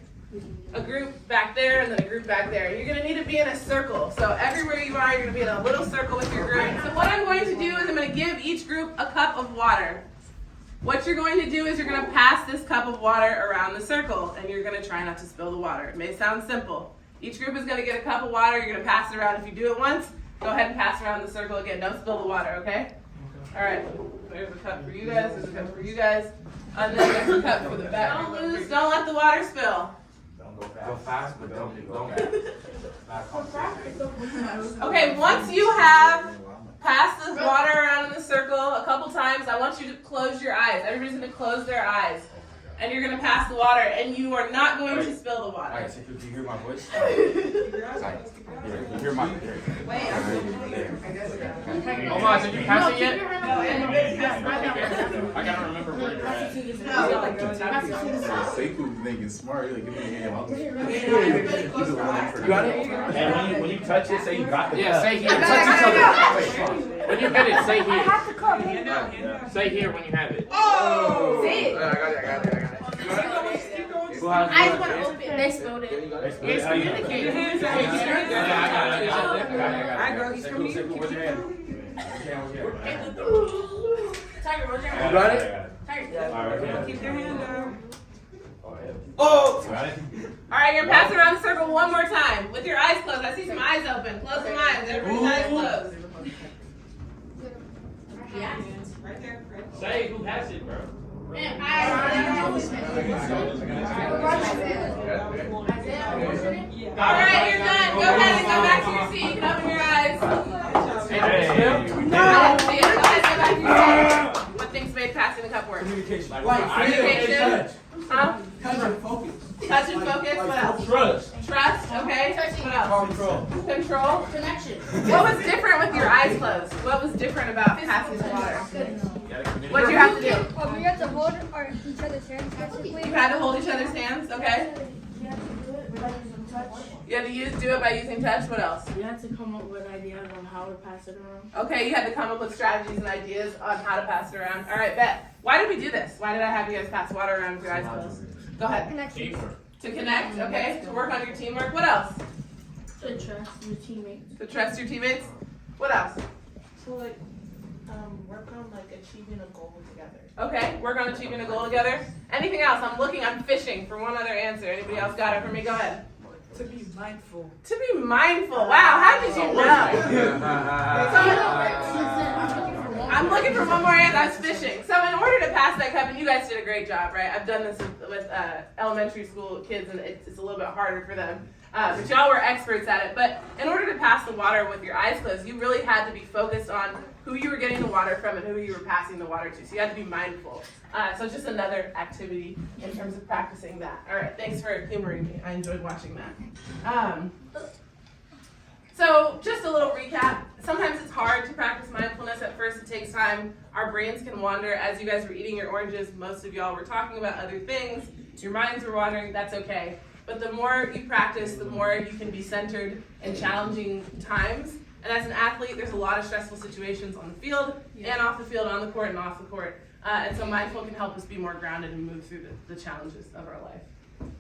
a group back there, and then a group back there. You're gonna need to be in a circle. So everywhere you are, you're gonna be in a little circle with your group. So what I'm going to do is I'm gonna give each group a cup of water. What you're going to do is you're gonna pass this cup of water around the circle, and you're gonna try not to spill the water. It may sound simple. Each group is gonna get a cup of water, you're gonna pass it around. If you do it once, go ahead and pass around the circle again. Don't spill the water, okay? All right, there's a cup for you guys, there's a cup for you guys, and then there's a cup for the back. Don't lose, don't let the water spill. Go fast, but don't Okay, once you have passed the water around in the circle a couple times, I want you to close your eyes. Everybody's going to close their eyes. And you're going to pass the water, and you are not going to spill the water. Alright, so can you hear my voice? You hear my Omar, did you pass it yet? I gotta remember where you're at. Sekou thinking smart. Like, give me a hand. You got it? And when you touch it, say you got it. Yeah, say here. Touch each other. When you get it, say I here. have to come. Say here when you have it. Oh! See it. I got it. Who has I yours? want to open it. They spilled it. It's communicating. I got it. He's communicating. Where's your hand? Tiger, where's your You hand? got it? Tiger. Keep your hand down. Oh! Got it? Alright, you're passing around the circle one more time with your eyes closed. I see some eyes open. Close some eyes. Everybody's eyes closed. Yeah. Say who has it, bro. Man, Alright, you're done. Go ahead and go back to your seat. You can open your eyes. No. Go ahead and go back to your seat. What things made passing the cup work? Communication. Communication. Huh? Touch and focus. Touch and focus. What else? Trust. Trust. Okay. What else? Control. Control. Connection. What was different with your eyes closed? What was different about passing the water? What'd you have to do? We had to hold each other's hands, basically. You had to hold each other's hands. Okay. You had to do it by using touch. What else? We had to come up with ideas on how to pass it around. Okay, you had to come up with strategies and ideas on how to pass it around. All right, Bet. Why did we do this? Why did I have you guys pass water around with your eyes closed? Go ahead. Connection. To connect, okay? To work on your teamwork. What else? To trust your teammates. To trust your teammates. What else? So like, work on like achieving a goal together. Okay, work on achieving a goal together. Anything else? I'm fishing for one other answer. Anybody else got it for me? Go ahead. To be mindful. To be mindful. Wow, how did you know? I'm looking for one more answer. I was fishing. So in order to pass that cup, and you guys did a great job, right? I've done this with elementary school kids, and it's a little bit harder for them. But y'all were experts at it. But in order to pass the water with your eyes closed, you really had to be focused on who you were getting the water from and who you were passing the water to. So you had to be mindful. So it's just another activity in terms of practicing that. All right, thanks for humoring me. I enjoyed watching that. So just a little recap. Sometimes it's hard to practice mindfulness. At first it takes time. Our brains can wander. As you guys were eating your oranges, most of y'all were talking about other things. Your minds were wandering. That's okay. But the more you practice, the more you can be centered in challenging times. And as an athlete, there's a lot of stressful situations on the field and off the field, on the court and off the court. And so mindful can help us be more grounded and move through the challenges of our life,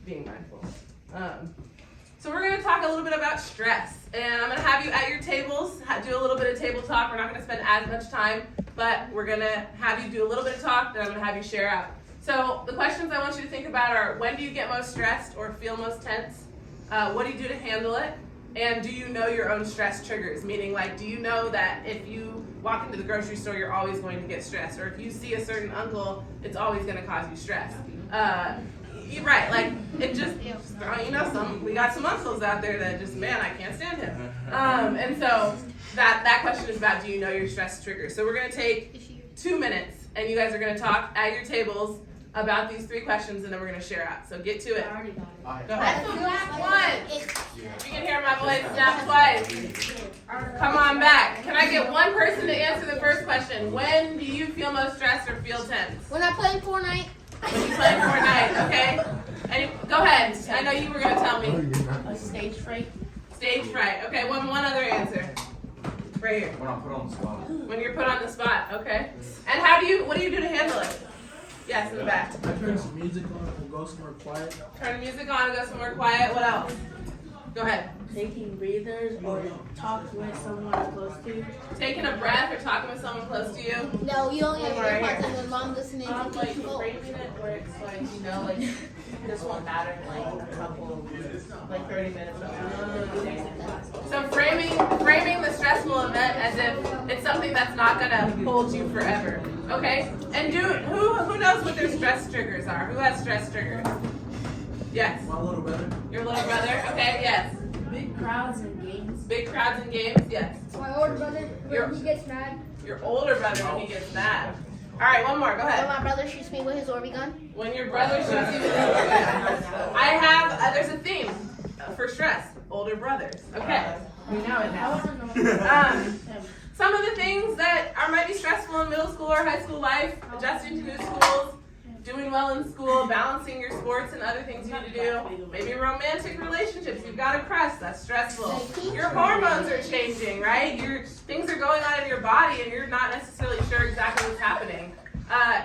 being mindful. So we're going to talk a little bit about stress. And I'm going to have you at your tables do a little bit of table talk. We're not going to spend as much time, but we're going to have you do a little bit of talk, then I'm going to have you share out. So the questions I want you to think about are, when do you get most stressed or feel most tense? What do you do to handle it? And do you know your own stress triggers? Meaning, like, do you know that if you walk into the grocery store, you're always going to get stressed? Or if you see a certain uncle, it's always going to cause you stress? You're right, like, it just, you know, we got some uncles out there that just, man, I can't stand him. And so that question is about, do you know your stress triggers? So we're going to take 2 minutes, and you guys are going to talk at your tables about these 3 questions, and then we're going to share out. So get to it. Go ahead. Snap once. You can hear my voice. Snap twice. Come on back. Can I get one person to answer the first question? When do you feel most stressed or feel tense? When I play Fortnite. When you play Fortnite, okay? And go ahead. I know you were going to tell me. Stage fright. Stage fright. Okay, one other answer. Right here. When I'm put on the spot. When you're put on the spot, okay? And what do you do to handle it? Yes, in the back. I turn some music on and go somewhere quiet. Turn the music on and go somewhere quiet. What else? Go ahead. Taking breathers or talking with someone close to you. Taking a breath or talking with someone close to you. No, you only have Right earpods here. and then mom listening to Like people. framing it where it's like, you know, like this won't matter in like a couple, like 30 minutes. So framing the stressful event as if it's something that's not gonna hold you forever. Okay? And who knows what their stress triggers are? Who has stress triggers? Yes. My little brother. Your little brother? Okay, yes. Big crowds and games. Big crowds and games? Yes. My older brother, when he gets mad. Your older brother when he gets mad. Alright, one more, go ahead. When my brother shoots me with his Orby gun. When your brother shoots you with his Orby gun. I have, there's a theme for stress. Older brothers. Okay. We know it now. Some of the things that might be stressful in middle school or high school life, adjusting to new schools, doing well in school, balancing your sports and other things you need to do, maybe romantic relationships, you've got a crush, that's stressful. Your hormones are changing, right? Things are going on in your body and you're not necessarily sure exactly what's happening.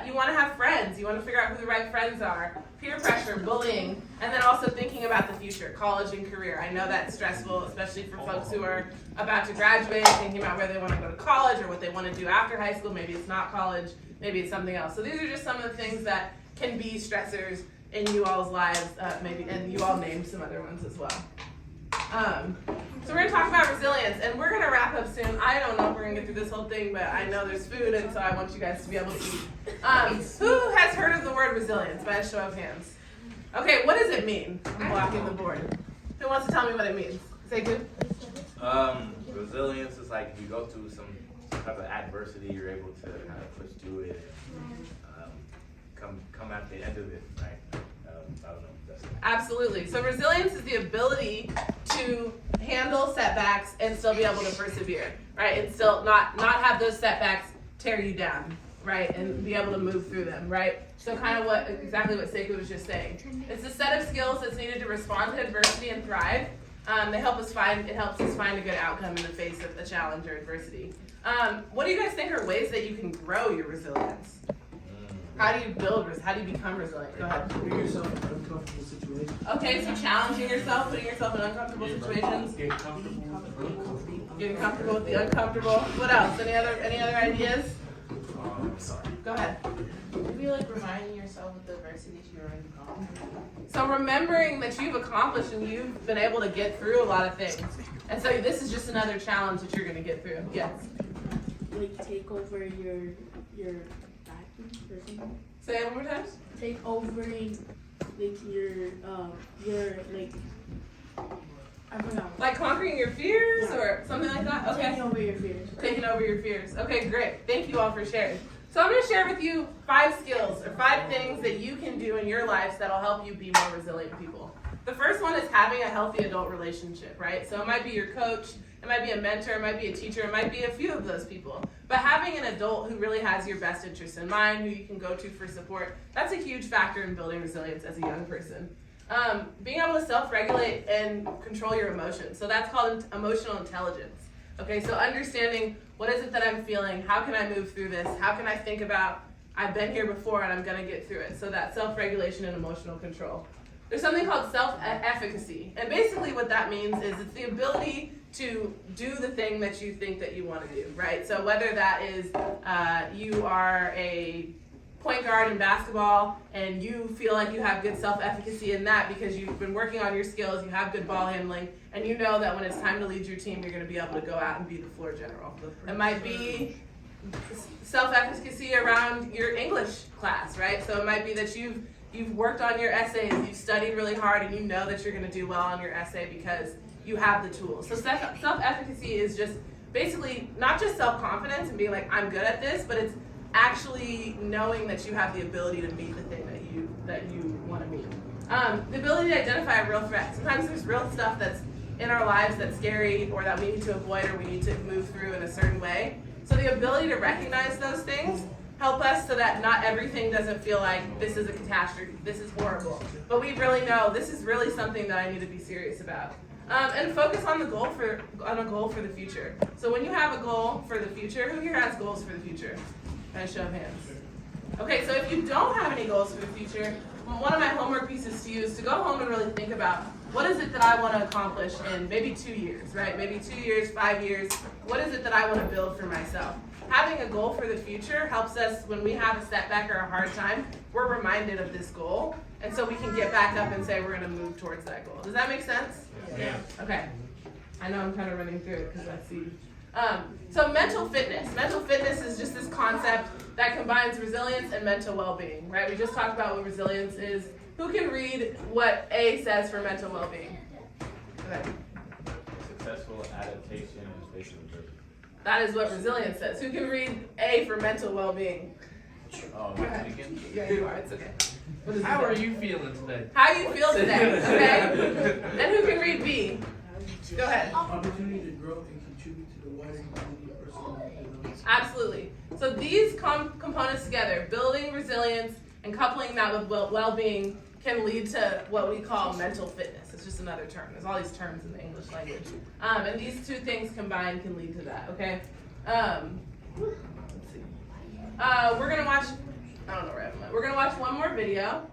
You want to have friends, you want to figure out who the right friends are, peer pressure, bullying, and then also thinking about the future, college and career. I know that's stressful, especially for folks who are about to graduate, thinking about where they want to go to college or what they want to do after high school. Maybe it's not college, maybe it's something else. So these are just some of the things that can be stressors in you all's lives, maybe, and you all named some other ones as well. So we're going to talk about resilience, and we're going to wrap up soon. I don't know if we're going to get through this whole thing, but I know there's food, and so I want you guys to be able to eat. Who has heard of the word resilience by a show of hands? Okay, what does it mean? I'm blocking the board. Who wants to tell me what it means? Say good. Resilience is like if you go through some type of adversity, you're able to kind of push through it and come at the end of it, right? I don't know. Absolutely. So resilience is the ability to handle setbacks and still be able to persevere, right? And still not have those setbacks tear you down, right? And be able to move through them, right? So kind of exactly what Seiko was just saying. It's a set of skills that's needed to respond to adversity and thrive. It helps us find a good outcome in the face of a challenge or adversity. What do you guys think are ways that you can grow your resilience? How do you how do you become resilient? Go ahead. Put yourself in uncomfortable situations. Okay, so challenging yourself, putting yourself in uncomfortable situations. Getting comfortable with the uncomfortable. What else? Any other ideas? Go ahead. Maybe like reminding yourself of the adversities you already gone through. So remembering that you've accomplished and you've been able to get through a lot of things. And so this is just another challenge that you're going to get through. Yes. Like take over your bathroom or something. Say it one more time. Take over like your like I forgot. Like conquering your fears or something like that? Okay. Taking over your fears. Taking over your fears. Okay, great. Thank you all for sharing. So I'm going to share with you 5 skills or 5 things that you can do in your lives that'll help you be more resilient people. The first one is having a healthy adult relationship, right? So it might be your coach, it might be a mentor, it might be a teacher, it might be a few of those people. But having an adult who really has your best interests in mind, who you can go to for support, that's a huge factor in building resilience as a young person. Being able to self-regulate and control your emotions. So that's called emotional intelligence. Okay, so understanding what is it that I'm feeling, how can I move through this, how can I think about, I've been here before and I'm gonna get through it. So that self-regulation and emotional control. There's something called self-efficacy. And basically what that means is it's the ability to do the thing that you think that you want to do, right? So whether that is you are a point guard in basketball and you feel like you have good self-efficacy in that because you've been working on your skills, you have good ball handling, and you know that when it's time to lead your team, you're going to be able to go out and be the floor general. It might be self-efficacy around your English class, right? So it might be that you've worked on your essays, you've studied really hard, and you know that you're going to do well on your essay because you have the tools. So self-efficacy is just basically not just self-confidence and being like, I'm good at this, but it's actually knowing that you have the ability to meet the thing that you want to meet. The ability to identify a real threat. Sometimes there's real stuff that's in our lives that's scary or that we need to avoid or we need to move through in a certain way. So the ability to recognize those things help us so that not everything doesn't feel like this is a catastrophe, this is horrible. But we really know this is really something that I need to be serious about. And focus on a goal for the future. So when you have a goal for the future, who here has goals for the future? By a show of hands. Okay, so if you don't have any goals for the future, one of my homework pieces to you is to go home and really think about what is it that I want to accomplish in maybe 2 years, right? Maybe 2 years, 5 years. What is it that I want to build for myself? Having a goal for the future helps us when we have a setback or a hard time, we're reminded of this goal. And so we can get back up and say we're going to move towards that goal. Does that make sense? Yeah. Okay. I know I'm kind of running through it because I see. So mental fitness. Mental fitness is just this concept that combines resilience and mental well-being, right? We just talked about what resilience is. Who can read what A says for mental well-being? Okay. Successful adaptation and spatial adversity. That is what resilience says. Who can read A for mental well-being? Oh, Go ahead. again? Yeah, you are. It's okay. What does it How say? are you feeling today? How you feel today, okay? And who can read B? Go ahead. Opportunity to grow and contribute to the wider community of personal development. Absolutely. So these components together, building resilience and coupling that with well-being, can lead to what we call mental fitness. It's just another term. There's all these terms in the English language. And these two things combined can lead to that, okay? Let's see. We're going to watch, I don't know where I'm at. We're going to watch one more video.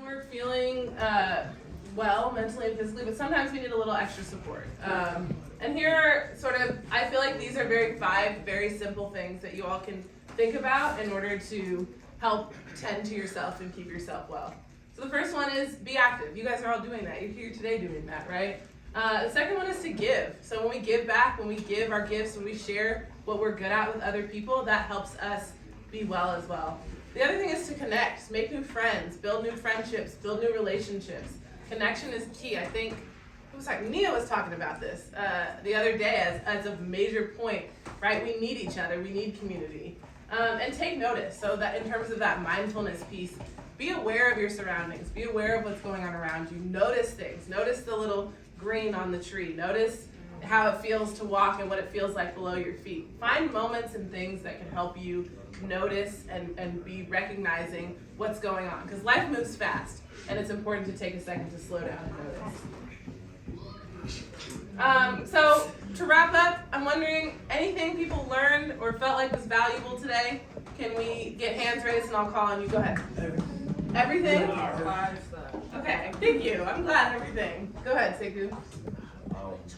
we're feeling well mentally and physically, but sometimes we need a little extra support. And here are sort of, I feel like these are five very simple things that you all can think about in order to help tend to yourself and keep yourself well. So the first one is be active. You guys are all doing that. You're here today doing that, right? The second one is to give. So when we give back, when we give our gifts, when we share what we're good at with other people, that helps us be well as well. The other thing is to connect, make new friends, build new friendships, build new relationships. Connection is key. I think, Nia was talking about this the other day as a major point, right? We need each other, we need community. And take notice, so that in terms of that mindfulness piece, be aware of your surroundings, be aware of what's going on around you, notice things, notice the little green on the tree, notice how it feels to walk and what it feels like below your feet. Find moments and things that can help you notice and be recognizing what's going on, because life moves fast and it's important to take a second to slow down and notice. So to wrap up, I'm wondering, anything people learned or felt like was valuable today? Can we get hands raised and I'll call on you? Go ahead. Everything? Okay, thank you. I'm glad everything. Go ahead, Sekou.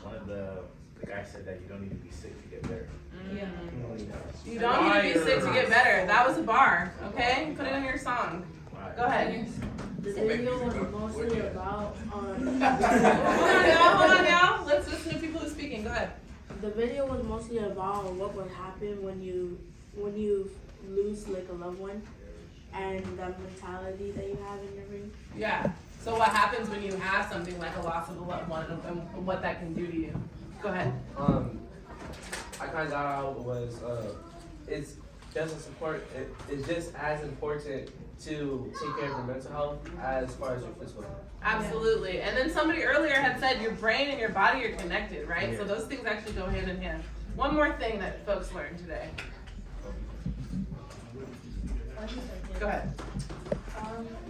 One of the guys said that you don't need to be sick to get better. Yeah. You don't need to be sick to get better. That was a bar, okay? Put it in your song. Go ahead. The video was mostly about Hold on now. Let's listen to people who are speaking. Go ahead. the video was mostly about what would happen when you lose like a loved one and that mentality that you have in your brain. Yeah. So what happens when you have something like a loss of a loved one and what that can do to you? Go ahead. I kind of got out was it's just as important. It's just as important to take care of your mental health as far as your physical health. Absolutely. And then somebody earlier had said your brain and your body are connected, right? Yeah. So those things actually go hand in hand. One more thing that folks learned today. Go ahead.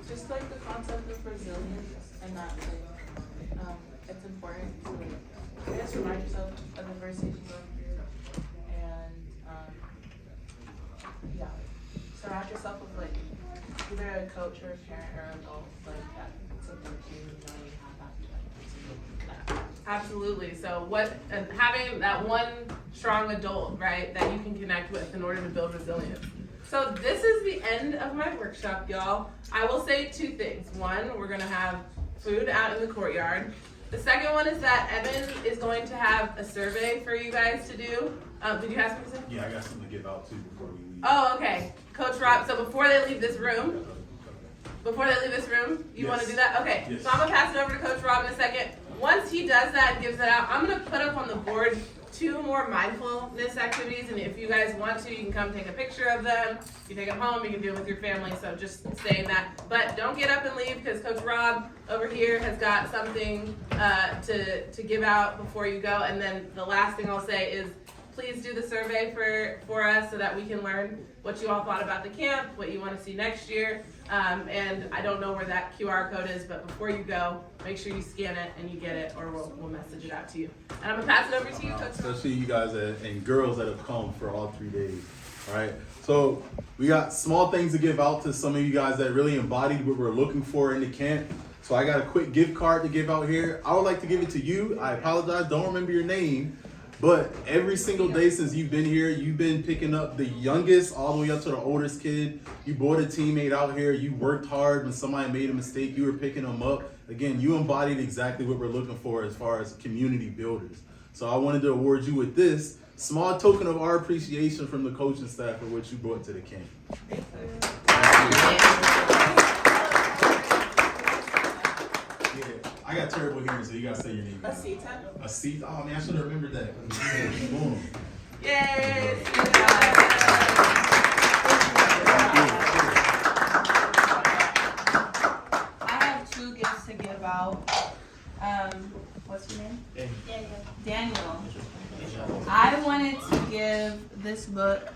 Just like the concept of resilience and that it's important to I guess remind yourself of the adversities you go through and surround yourself with like either a coach or a parent or an adult like that supports you, you have that. Absolutely. So having that one strong adult, right, that you can connect with in order to build resilience. So this is the end of my workshop, y'all. I will say two things. One, we're gonna have food out in the courtyard. The second one is that Evan is going to have a survey for you guys to do. Did you have something to say? Yeah, I got something to give out too before we leave. Oh, okay. Coach Rob, so before they leave this room, you want to do that? Okay. Yes. So I'm gonna pass it over to Coach Rob in a second. Once he does that and gives it out, I'm gonna put up on the board 2 more mindfulness activities, and if you guys want to, you can come take a picture of them. You take them home, you can do it with your family, so just stay in that. But don't get up and leave, because Coach Rob over here has got something to give out before you go. And then the last thing I'll say is, please do the survey for us so that we can learn what you all thought about the camp, what you want to see next year. And I don't know where that QR code is, but before you go, make sure you scan it and you get it, or we'll message it out to you. And I'm gonna pass it over to you, Coach. Especially you guys and girls that have come for all 3 days. All right. So we got small things to give out to some of you guys that really embodied what we're looking for in the camp. So I got a quick gift card to give out here. I would like to give it to you. I apologize, don't remember your name. But every single day since you've been here, you've been picking up the youngest all the way up to the oldest kid. You brought a teammate out here. You worked hard. When somebody made a mistake, you were picking them up. Again, you embodied exactly what we're looking for as far as community builders. So I wanted to award you with this small token of our appreciation from the coaching staff for what you brought to the camp. I got terrible hearing, so you gotta say your name. Asita. Asita. Oh man, I should have remembered that. Boom. Yay! I have 2 gifts to give out. What's your name? Daniel. I wanted to give this book.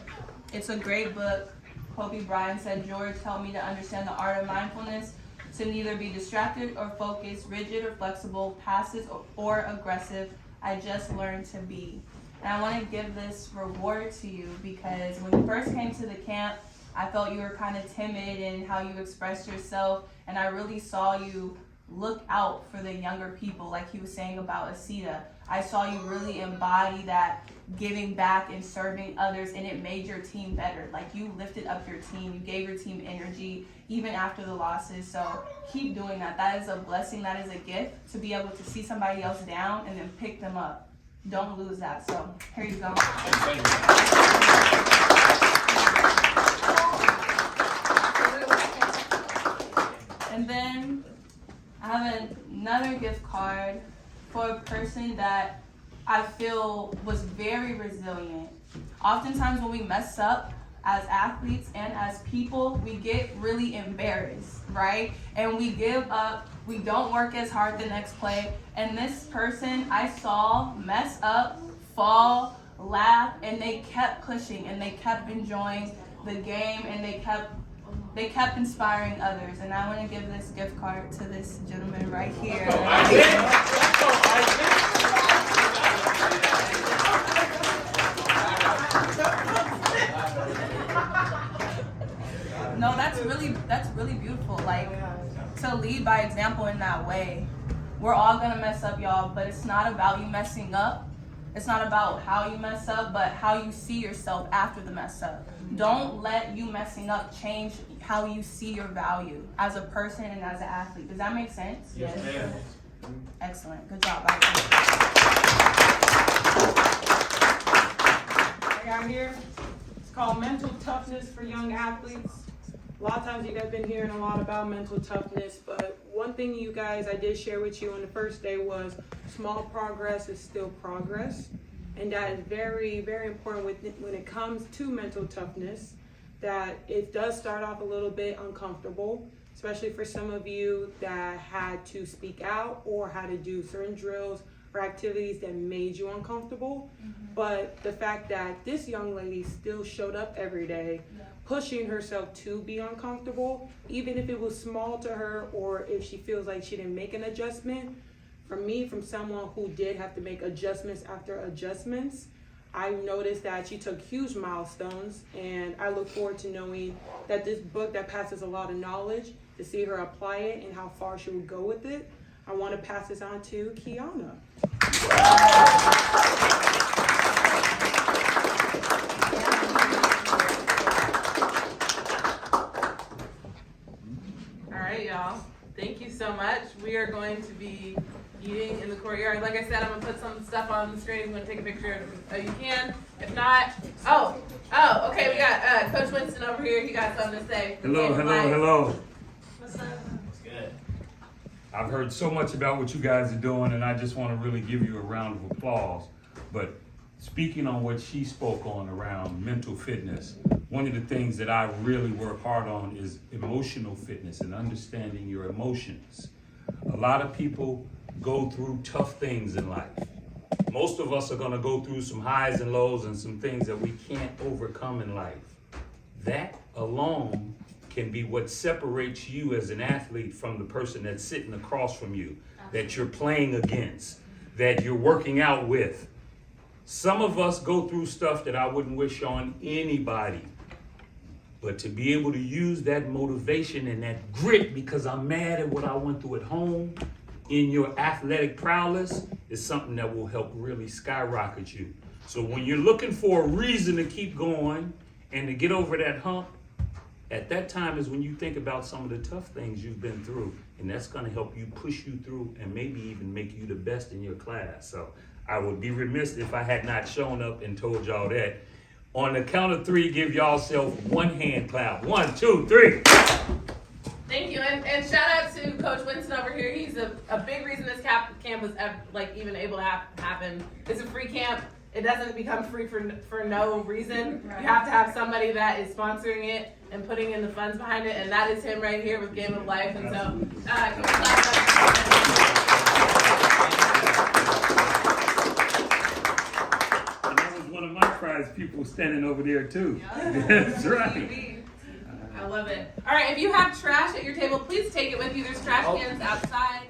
It's a great book. Kobe Bryant said, George helped me to understand the art of mindfulness, to neither be distracted or focused, rigid or flexible, passive or aggressive. I just learned to be. And I want to give this reward to you because when you first came to the camp, I felt you were kind of timid in how you expressed yourself, and I really saw you look out for the younger people, like he was saying about Asita. I saw you really embody that giving back and serving others, and it made your team better. Like, you lifted up your team, you gave your team energy even after the losses. So keep doing that. That is a blessing, that is a gift, to be able to see somebody else down and then pick them up. Don't lose that. So here you go. And then I have another gift card for a person that I feel was very resilient. Oftentimes when we mess up as athletes and as people, we get really embarrassed, right? And we give up, we don't work as hard the next play. And this person I saw mess up, fall, laugh, and they kept pushing and they kept enjoying the game, and they kept inspiring others. And I want to give this gift card to this gentleman right here. No, that's really beautiful. Like, to lead by example in that way. We're all gonna mess up, y'all, but it's not about you messing up. It's not about how you mess up, but how you see yourself after the mess up. Don't let you messing up change how you see your value as a person and as an athlete. Does that make sense? Yes, ma'am. Excellent. Good job. I got here. It's called Mental Toughness for Young Athletes. A lot of times you guys have been hearing a lot about mental toughness, but one thing you guys I did share with you on the first day was small progress is still progress. And that is very, very important when it comes to mental toughness, that it does start off a little bit uncomfortable, especially for some of you that had to speak out or had to do certain drills or activities that made you uncomfortable. But the fact that this young lady still showed up every day, pushing herself to be uncomfortable, even if it was small to her or if she feels like she didn't make an adjustment. For me, from someone who did have to make adjustments after adjustments, I noticed that she took huge milestones, and I look forward to knowing that this book that passes a lot of knowledge, to see her apply it and how far she will go with it. I want to pass this on to Kiana. All right, y'all. Thank you so much. We are going to be eating in the courtyard. Like I said, I'm gonna put some stuff on the screen. I'm gonna take a picture. You can. If not, okay. We got Coach Winston over here. He got something to say. Hello. What's up? It's good. I've heard so much about what you guys are doing, and I just want to really give you a round of applause. But speaking on what she spoke on around mental fitness, one of the things that I really work hard on is emotional fitness and understanding your emotions. A lot of people go through tough things in life. Most of us are going to go through some highs and lows and some things that we can't overcome in life. That alone can be what separates you as an athlete from the person that's sitting across from you, that you're playing against, that you're working out with. Some of us go through stuff that I wouldn't wish on anybody. But to be able to use that motivation and that grit because I'm mad at what I went through at home in your athletic prowess is something that will help really skyrocket you. So when you're looking for a reason to keep going and to get over that hump, at that time is when you think about some of the tough things you've been through, and that's going to help you push you through and maybe even make you the best in your class. So I would be remiss if I had not shown up and told y'all that. On the count of three, give y'all self one hand clap. 1, 2, 3. Thank you, and shout out to Coach Winston over here. He's a big reason this camp was even able to happen. It's a free camp. It doesn't become free for no reason. You have to have somebody that is sponsoring it and putting in the funds behind it, and that is him right here with Game of Life. And so, can we clap One of my prize people standing over there too. That's right. I love it. All right, if you have trash at your table, please take it with you. There's trash cans outside.